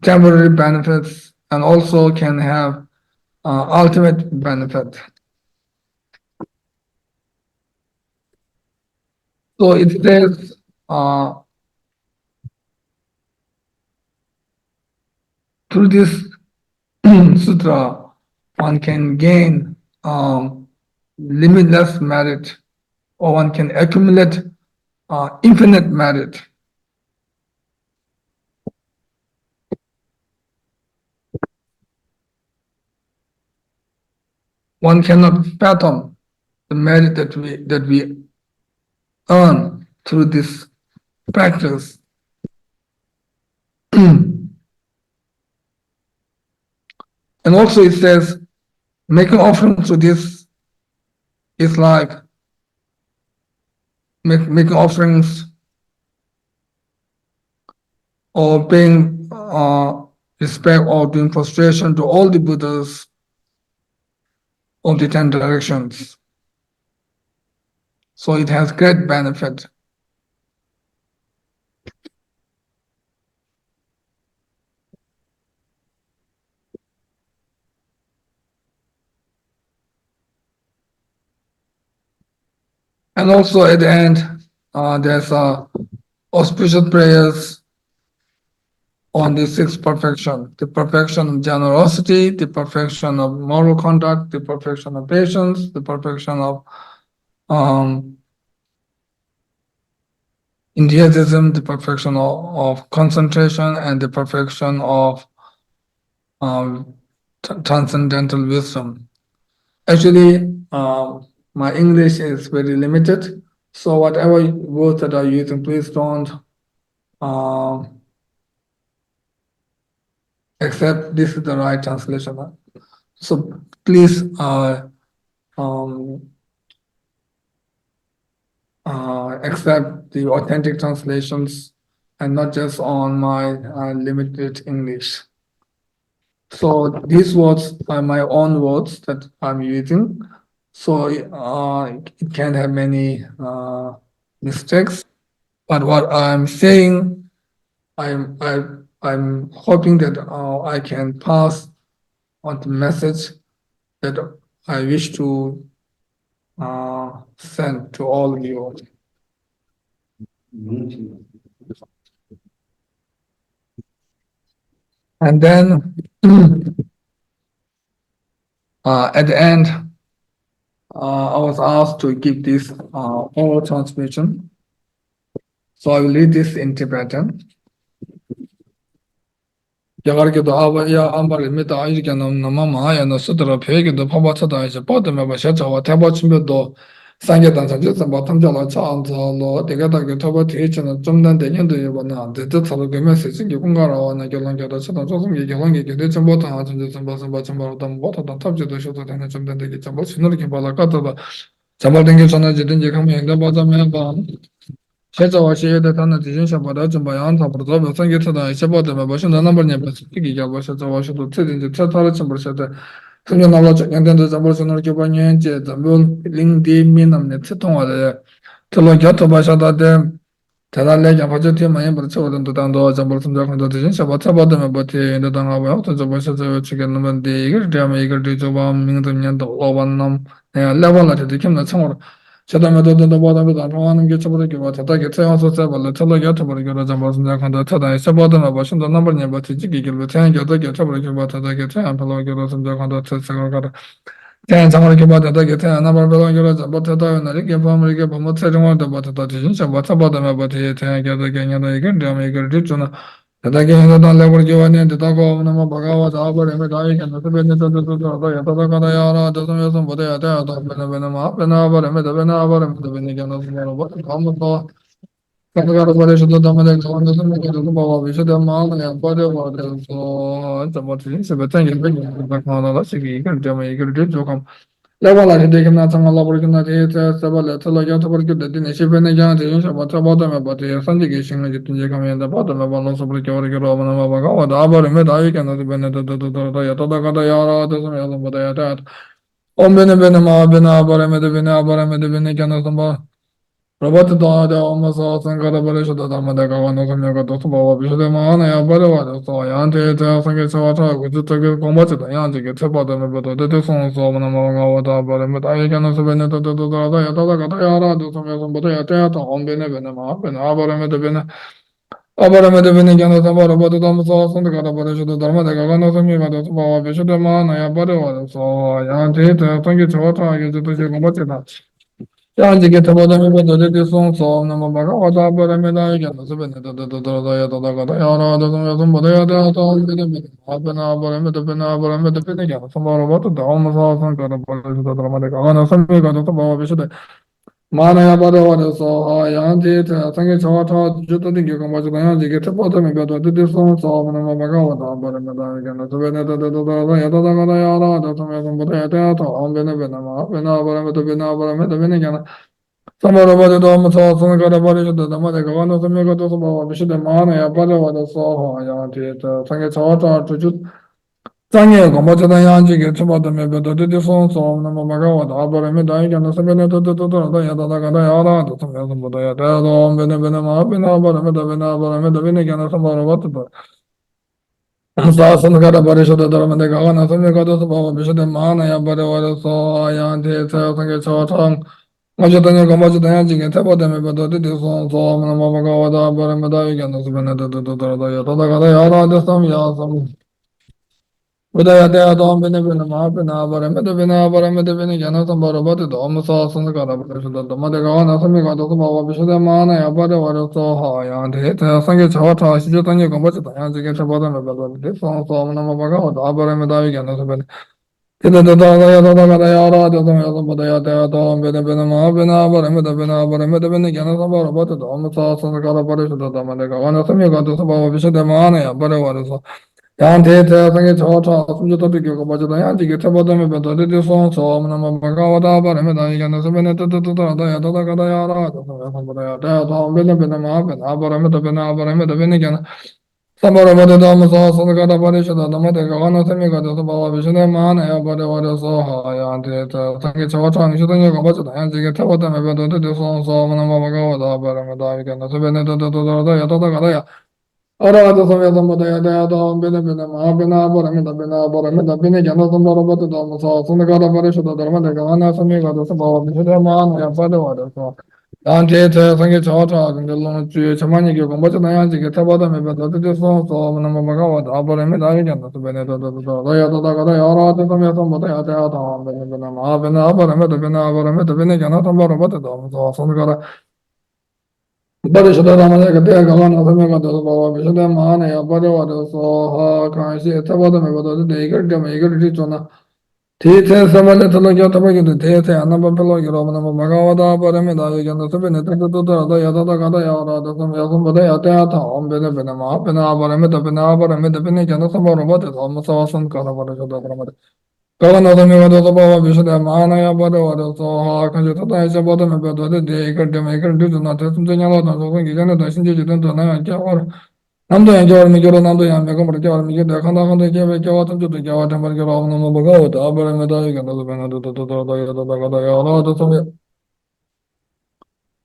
temporary benefits and also can have ultimate benefit. So it says through this sutra, one can gain limitless merit, or one can accumulate infinite merit. One cannot fathom the merit that we earn through this practice. And also it says, making offering to this is like making offerings or paying respect or doing prostration to all the Buddhas of the 10 directions. So it has great benefit. And also at the end, there's auspicious prayers on the sixth perfection, the perfection of generosity, the perfection of moral conduct, the perfection of patience, the perfection of enthusiasm, the perfection of concentration, and the perfection of transcendental wisdom. Actually, my English is very limited, so whatever words that I'm using, please don't accept this is the right translation. So please accept the authentic translations and not just on my limited English. So these words are my own words that I'm using. So it can have many mistakes. But what I'm saying, I'm hoping that I can pass on the message that I wish to send to all of you. And then at the end, I was asked to give this oral transmission. So I will read this in Tibetan. Yagarkido Abaya Aparimitāyurjñāna Sūtra Phekido Papatsadaisha Padamaba Shachawa Tabachimbedo Sakya Trizin Batamjala Chanzalo Degataki Toba Tichana Jumdan de Yunduyabana, the Tatalaga message Gungara and Galanga Satan Yalangi, the Chambota, and the Zambazambachambam, what on top of the Shota and Jumdan de Chambos, Nurki Balakata, Chambadangisana Jidin Yakami and the Bazamaba. Shezawa Sheda Tana Tijin Bada Jumbayan, Tapato, Sangita, Shabota, Bashan, the number name, Piki, Washazawa, the Tatara Chamberseta, Tunanawa, and then the Zabosan Kibanyan, the Moon, Ling Di Minam, the Teton, Telogata Bashada, Talale, Yapajati, my ember children to Dando, Zambosan, the Tijin, Shabata, but in the Danga, the Basha chicken, the Damaker, the Jobam, Mingan, the Lovanam, level at the Kim, summer. Chadamado the bottom with one gets about the Giva, Tata also several, the Telagata, the Tada, Sabota, Bashan, the number near Batiki, with 10 Yataka, Tabaka, and Pelagos and the Sagata. 10 Samarikaba, the Geta, number of Pelagos, about the Tata, and the Ricky family, but setting one about the Tatian, what about them about the Tagaka, and the Gandamaker, Dituna. The Tagaka, the level given in the Tago, Namabagawa, the Albert, and the Dyke, and the Tibet, the Yatakana, doesn't know somebody at the Benama, and the Benava, and the Venigan of the what common law. Kakara, what is the Dominic, one doesn't make it to the Baba, we should have Mam and body water, so it's about things, but thank you, Bakana, you can tell me, you can do come. Levala de kina tanga la burkina de sabala tala ya tabar ke de ne shebe ne jan de sha ba ta ba da me ba de san de ke shin ne tun je kam ya da ba da me ba no so bur ke war ke ro ma ba ga wa da ba me da yi kana de bene da ya ta da ga da ya ra da so me ya ba da ya ta om bene bene ma bene ba me de bene kana so ba Robot da olmasa Sankara Parishada Dhammadeka Vanasamyaka Dosubhava Vishudemana Yabarava So Yanti Sangi Savata Vijitaka Kombachita Yanti Gitsapada Mibata Diti Son Somana Mavagavata Paramita Ayikana Subhenita Dada Yatada Kata Yara Dusumya Sambata Yatayata Om Bene Bene Ma Bene Abaramita Bene Abaramita Bene Jana Sabara Bata Dhamasa Sankara Parishada Dhammadeka Vanasamyaka Dosubhava Vishudemana Yabarava So Yanti Sangi Savata Vijitaka Kombachita Yanji get about them with the song song number Bagavata, but I made I get the seven the Yara doesn't bother the Abana, but I met the Pena, but I met the Pena, some more about the almost all some kind of dramatic honor, some got about Mana Bada so Yanti, thank you so much. Just think you can watch the Yanji get about them, but the song song number Bagavata, but I met I get the seven the Yara doesn't bother the on Benavena, but I met the Pena, but I met the Venegan. Samarabada Dhamma Sankara Parishada Dhammadeka Vana Samyaka Dosabhava Vishada Mana Yapadavada Soha Yanti Sange Chawata Tuchut Sangye Gambachada Yanji Getsabata Mebeda Didi Son Som Nama Bhagavata Aparami Daikana Sabena Tutututu Yadada Gada Yara Samya Sambhadaya Tayadam Bene Bene Mahapina Aparamita Bena Aparamita Vinigana Samaravata Sankara Parishada Dhammadeka Vana Samyaka Dosabhava Vishada Mana Yapadavada Soha Yanti Sange Chawata Majatanya Gamajatanya Jing, Tabadame, but the Dison, Mamagawada, Baramada, and the Benedata, Yara, the Sam Yasam. Udaya Dom Benevin, Mapina, Baramedavina, Baramedavin, Janatan Barabati, the Omasa, Sankara, the Madagana, Samika, the Vishamana, Abada, so high, and hit Sangi Chawata, Shijatanya Gamajatanya, Jing, Tabadame, but this song, Mamagawa, Barameda, and the Ben. Ida da da da da da da ya ra da da ya da da ya da da be da be na ma be na ba me da be na ba me da be ne ya na ba ra ba da da ma sa sa ka ra ba re da da ma de ka wa na sa me ka da sa ba bi sa da ma na ya ba re wa re so ya te te sa nge cha cha su ju to bi ke ko ba da ya ji ke ta ba da me be da de so so ma na ma ba ka wa da ba re me da ya na sa be ne da da da da ya da da ka da ya ra da da ya sa ba da ya da da be na ma be na ba re me da be na ba re me da be ne ya na Samarabada Dhamma Sankara Parishada Dhammadeka Vana Samyaka Dosabhava Vishada Mana Yabada Vada Soha Yanti Sangi Chawatang Shitanya Kabachata Yanti Tabata Mebada Didi Son Somana Mavagavada Paramada Vikana Sabene Yatata Kadaya Arada Samya Samadaya Dayata Bina Bina Mahabina Paramita Bina Paramita Bina Jana Sambarabata Dhamma Sankara Parishada Dhammadeka Vana Samyaka Dosabhava Vishada Mana Yabada Vada Soha Yanti Sangi Chawata Chamani Gambachata Yanti Tabata Mebada Didi Son Somana Mavagavada Paramita Vikana Sabene Yatata Kadaya Arada Samya Samadaya Dayata Bina Bina Mahabina Paramita Bina Paramita Bina Jana Sambarabata Dhamma Sankara Parishada Ramanaka Gavana Samaka Baba Vishada Mahana Padavada Soha Kanshi Tabada Mabada Degar Damagar Richona Tite Samala Talaka the Tete Anabapelo Ramana Magavada Paramida and the Sabina Yada Gada Yara the Samyasambada Yata on Benevena Pena Paramita Pena Paramita Pena and the Samara Bata almost awesome Karabarashada Gavana Samaka Baba Vishada Mahana Padavada Soha Kanshi Tabada Mabada Degar Damagar do not have something about the Sinji to Naya Namdo enjoy Miguel Nando and Megam Miguel, the Kanda Java to the Java Temple of Namago, the Abba Medai and the Benado,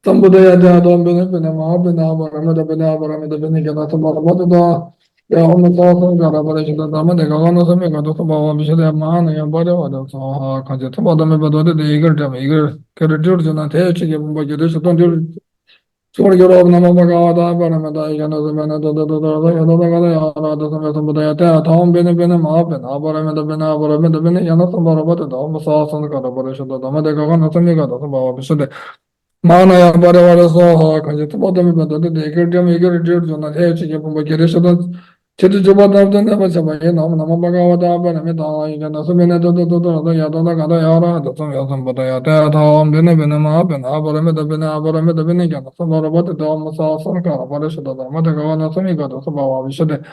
somebody had done benefit and Mabina, Ramada Bena, Ramada Benica, Tamara, the almost awesome collaboration of Dama, the Gavana Samika, the Sabah, Bishop Man, and Bada, so Kanjata, the eager, the eager, characters and attaching by judicial. Sorry, you're of Namagada, Paramada, Yanada, Tom Benabina Mapin, Abarameda Bena, Barameda Bena, Yanata, the almost awesome collaboration of the Madagana Samiga, the Sabah, Mana Barava Soha, Kanjatapotam, but the Dekadam, eager Jews on the hedge, Yapumbakirishada, Chitijabata, the Navasaba, Namagawada, Barameda, Yanasumina, the Yadana Gada Yara, the Samyasam Batayata, Tom, Benabinam, and Abarameda Bena, Abarameda Benigan, some about the Dom Sankara, Parashada, Matagana Samiga, the Sabah, Vishade.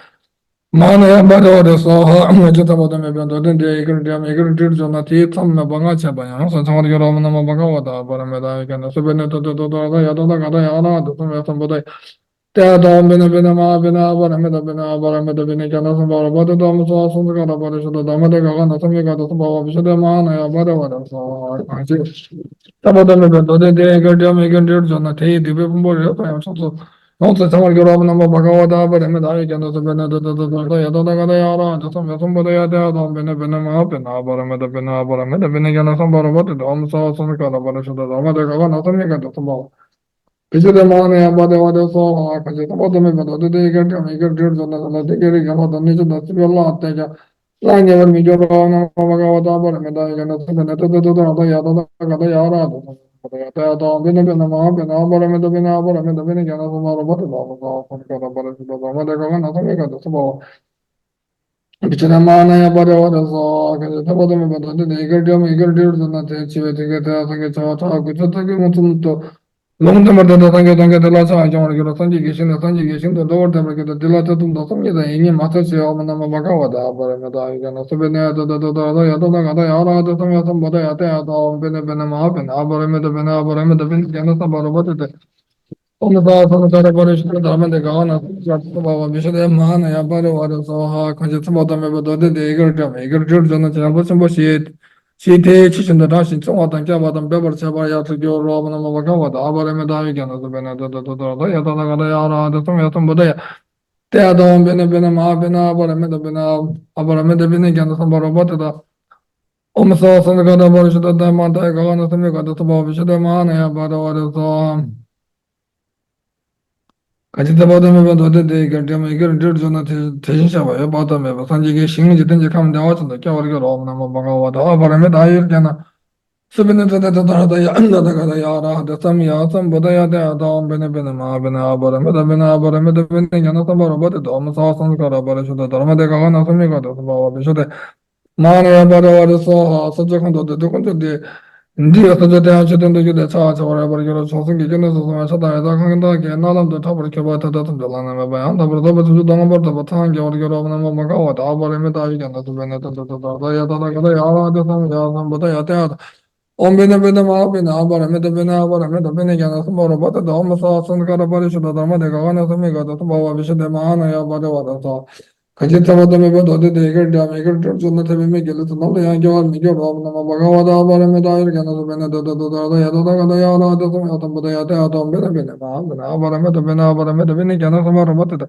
Manaya Bado Soha, Jetabotam Bendodin, the Eagle Jonati, Tom Bangacha, Sansan Yoromana Bagawata, Barameda, and the Subeneto, Yadona, the somebody. Teadam Benabinama, Barameda, Barameda, Vinicana, Barabata, Dom, Sundaka, Badasha, Damadaka, Samika, the Sumba, Vishaman, Badawada, so Tabadam, the Eagle Jonati, the Bimbo, also, someone get over number Bagawada, but American doesn't Yara, to some somebody on Benabinama, Barameda, Barameda, Vinigan, some Baravata, almost all some kind of Badasha, the Ramadaka, Samika, the Sumba. Piccolo mane abade wade so akaje to bodo me bodo de gante me gante zona de geri gamo to nijo da ti Allah atta lange var mi joro na maga wada bar me da ga na to ne to da ya da ga da ya ra do ya ta to be ne ma be na bar me do be na bar me do be ne ga na so ma ro bodo ba ko ka da bar so da ma da ga na to me ga do so ba piccolo mane abade wade so akaje to bodo me bodo de gante zona te chive te ga ta sange cha ta ku to ke mutum to long term da sange de la sa jong ro sanji gishin da dor da ke de la ta tum da sange da yin ma ta se o na ma ba ka wa da ba me da ga na so be ne da ya ga da ya ra da sam ya sam ba da ya ta ya da be ne ma be na ba me da be na ba me da be ga na sa ba ro ba de on da sa da ba re shi da ma de ga na ya ta ba wa be shi de ma na ya ba re wa da so ha ka je ta ba da me ba de ga jor na cha ba sam ba shi 시대 치신다 다시 정화단 잡아단 배벌 잡아 야트 교로 하면 뭐 가와다 아바레메 다위견도 베나도도도도 야다다가다 야라도 좀 야좀 보다 때아도 베네베네 마베나 아바레메도 베나 아바레메도 베네 견도 선바로 보다 오면서 선가다 버리시다 다만다 가가나 섬에가도 또 보시다 마나야 바다와도 같이 잡아다면 도대 간데면 이걸 저는 대신 잡아요. 받아면 산지게 신문지 든지 가면 나와준다. 겨울이가 너무나 뭐 막아와도 바람에 다 이렇게나 수빈에다다다다 야나다가다 야라 다삼이야 삼보다야 대다 베네베네 마베나 바람에다 베나 바람에다 베네 야나 삼바로 버도 너무 사선 가라 버려서도 더마데 가가나 섬이가도 바와 비셔데 마네야 바다와서 서적한도 되고데 India Sajate Hachitan to the Cha whatever you're choosing, you can also Sada, Nalam the top of Kibata, the Lana Bayan, the Brother to the number of the Batang, or your own Magawa, the Aparimitāyurjñāna and the Beneta, the Yara, the Sam, but I attack. On Benabina Mabina, Aparimita, Aparimita, Benigan, tomorrow, but the almost awesome Carabarish, the Damadagana, the Mega, the Tomba, Vishademana, Badawata. Kajita Vadame, the Digger, the Maker, Jonathan Miguel, the Nolly, and John Miguel, Bagawada, Aparimitāyurjñāna, the Beneta, the Yada, the Tom, but the Yata, Benabina, Aparimita, Aparimita, Benigan, tomorrow, but the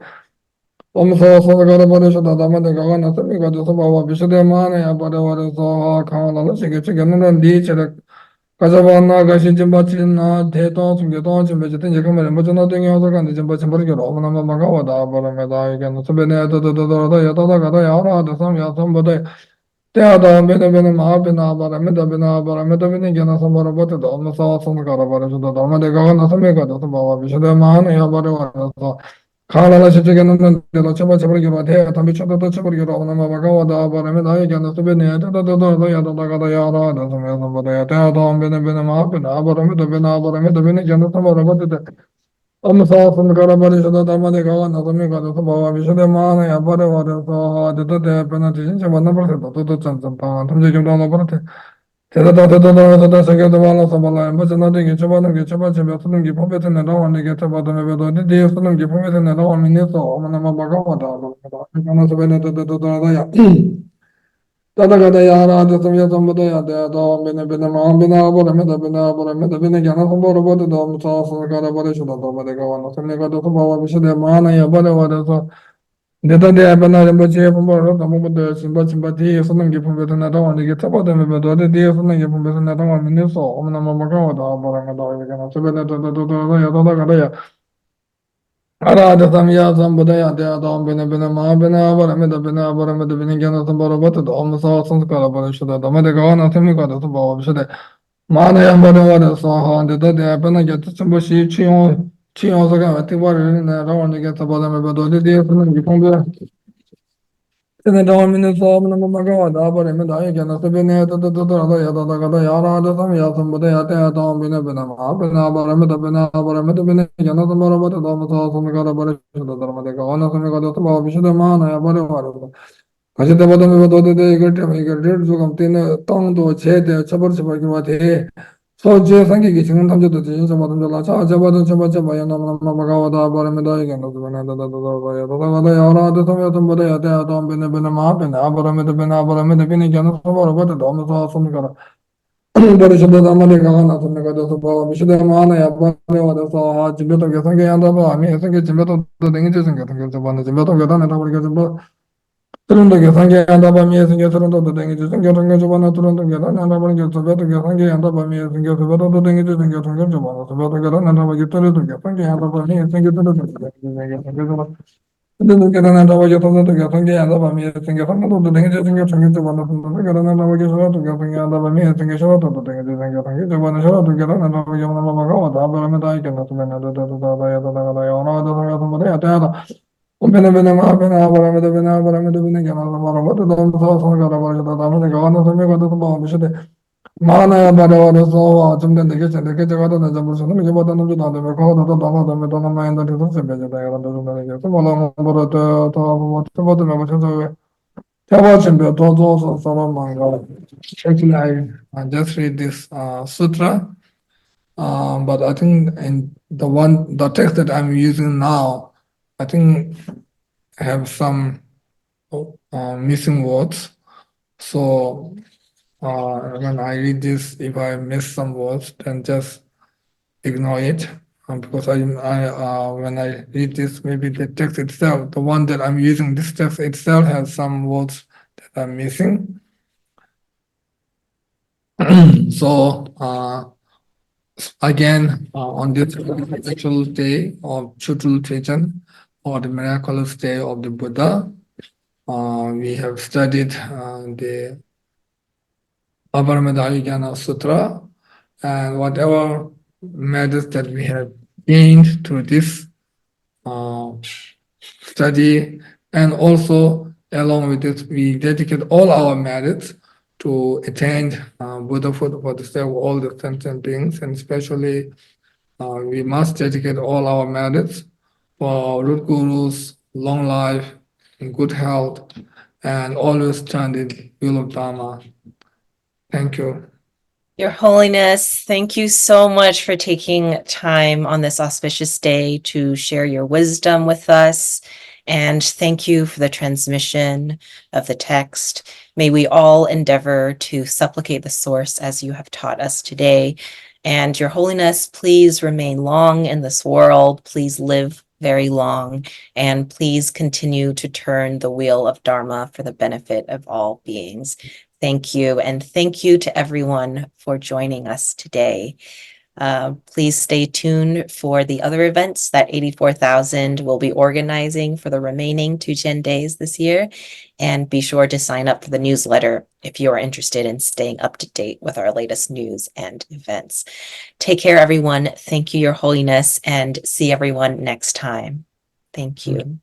almost also the Carabarish, the Damadagana, the Mega, the Tomba, Vishademana, Badawada, so Kala, chicken, and ditch. 가자바나 가신 짐바치나 대동 중계동 짐바치든 지금은 뭐잖아 등여서 간데 짐바치 버리게 너무나 막아와다 바람에다 이게 노트베네 도도도도 야다다 가다 야라다 삼야 삼보다 때하다 베네베네 마베나 바람에다 베나 바람에다 베네 게나 삼바라보다 너무 사와선 가라바라서도 너무 내가 나서메가 도 바와 비셔데 마네 야바라와서 खाना से के नंदन दे चबा चबड़ के बात है तंबी छोटा तो चबड़ के रोना मा बगा वदा बारे में दाई ज्ञान तो बे ने तो या तो का या रा तो समय तो बता या तो हम बे मा पे ना बारे में तो बे ना बारे में तो बे ने ज्ञान तो बारे में तो हम सा सुन कर बारे से तो मा दे का ना तो में का तो बावा विषय दे मा ने या बारे वाले तो दे पे ना चीज से बना पड़ता तो चन चन पा तुम जे जो ना पड़ते 대다다다다다다 세계도 많아서 몰라요. 뭐 저는 이게 저번에 게 저번 집에 쓰는 게 보면은 나오는 게 저번에 배도 뒤에 쓰는 게 보면은 나오는 게서 어머나 막아와다. 그러면서 베네다다다다야. 다다가다야라 되면 전부도 야 돼도 베네베네 마음이나 버르면다 베나 베네 게나 선보로 버도 너무 사서 가라 버리셔도 너무 내가 와서 내가 또 봐와 비슷해 많아야 버려와서 내다데 베나 뭐 pombo da mo de simba di so nang ge pombo da na da wan ge tabo da me do de di so nang ge pombo da na da wan ne so o na ma ga wa da ba ra da ga na so be na ya ga da ya ara da sam ya sam bo da ya da be ne ma be na ba ra me da be ne ge na sam ba ro ba da o sa san ka ra ba shu da me de ga na te mi ga da so ba ba shu de ma na ya ba da wa da so ha de da be na ge ta sam bo shi chi yo so ga te ba re na da wan ge ta ba da me ba do de di so nang ge pombo Tene Domini Somna Magavada, Aparimitāyurjñāna Sūtra, Yada Yara, Sam Yasam Budayata, Domina Benama, Benabaramita Benabaramita Benajana, Marabata, Domasa, Samagara Barishada, Dharmadeka, Ona Samagata, Vishamana, Abaravar. Kajitabadan Vodo de Gatam, Zukamtin, Tondo, Chet, Chabar, so je sangi ki chingun tamje to jin sama tamje la cha jabadan chaba chaba ya nam nam magawada barameda ya no bana da ya da ya ra da tamya tam bada ya da tam bene bene ma bene abarameda bene jana sabara bada dom sa sum kara bada shada da mane ga na tum ga da so ba mi shada ma na ya ba ne wa da so ha jimbe to ga sangi ya da ba mi sangi jimbe to da dengi je sangi to ga ba na jimbe to ga da na ta ba ga Turunda ke sange anda ba miye singe turunda to dengi je singe tunge jo bana turunda ke anda ba nge sobe to ke sange anda ba miye singe sobe to dengi je singe tunge jo bana sobe to ke anda ba gitare to ke sange anda ba miye singe tunge to ke singe tunge jo bana tunge ke anda ba gitare to ke sange anda ba miye singe sange to dengi je singe tunge jo bana tunge ke anda ba gitare to ke sange anda ba miye singe sobe to dengi je singe tunge jo bana sobe to ke anda ba gitare ma ga wa da ba me dai ke na to me na da ya ona da ya to me ya ta Bene bene ma bene abara me de bene gana la mara bote dom so so gara bara da da me gana so me gada so ba bishde mana ya bara bara so wa tum de ke chende ke jaga da jabur so me ke bada no da me ko da da me da ma inda de so be da ya da me ke so mala mo bara to mo to bote me so so ya ba chen be to so ma manga actually I just read this sutra but I think in the text that I'm using now I think have some missing words. So when I read this, if I miss some words, then just ignore it. Because when I read this, maybe the text itself, the one that I'm using, this text itself has some words that I'm missing. So again, on this actual day of Chutul Trizin, or the miraculous day of the Buddha, we have studied the Aparimitāyurjñāna Sūtra, and whatever merits that we have gained through this study, and also along with this, we dedicate all our merits to attain Buddhahood for the sake of all the sentient beings, and especially we must dedicate all our merits for root gurus, long life, and good health, and always stand in the will of Dharma. Thank you. Your Holiness, thank you so much for taking time on this auspicious day to share your wisdom with us. And thank you for the transmission of the text. May we all endeavor to supplicate the source as you have taught us today. And Your Holiness, please remain long in this world. Please live very long. And please continue to turn the wheel of Dharma for the benefit of all beings. Thank you. And thank you to everyone for joining us today. Please stay tuned for the other events that 84,000 will be organizing for the remaining 210 days this year. And be sure to sign up for the newsletter if you are interested in staying up to date with our latest news and events. Take care, everyone. Thank you, Your Holiness, and see everyone next time. Thank you.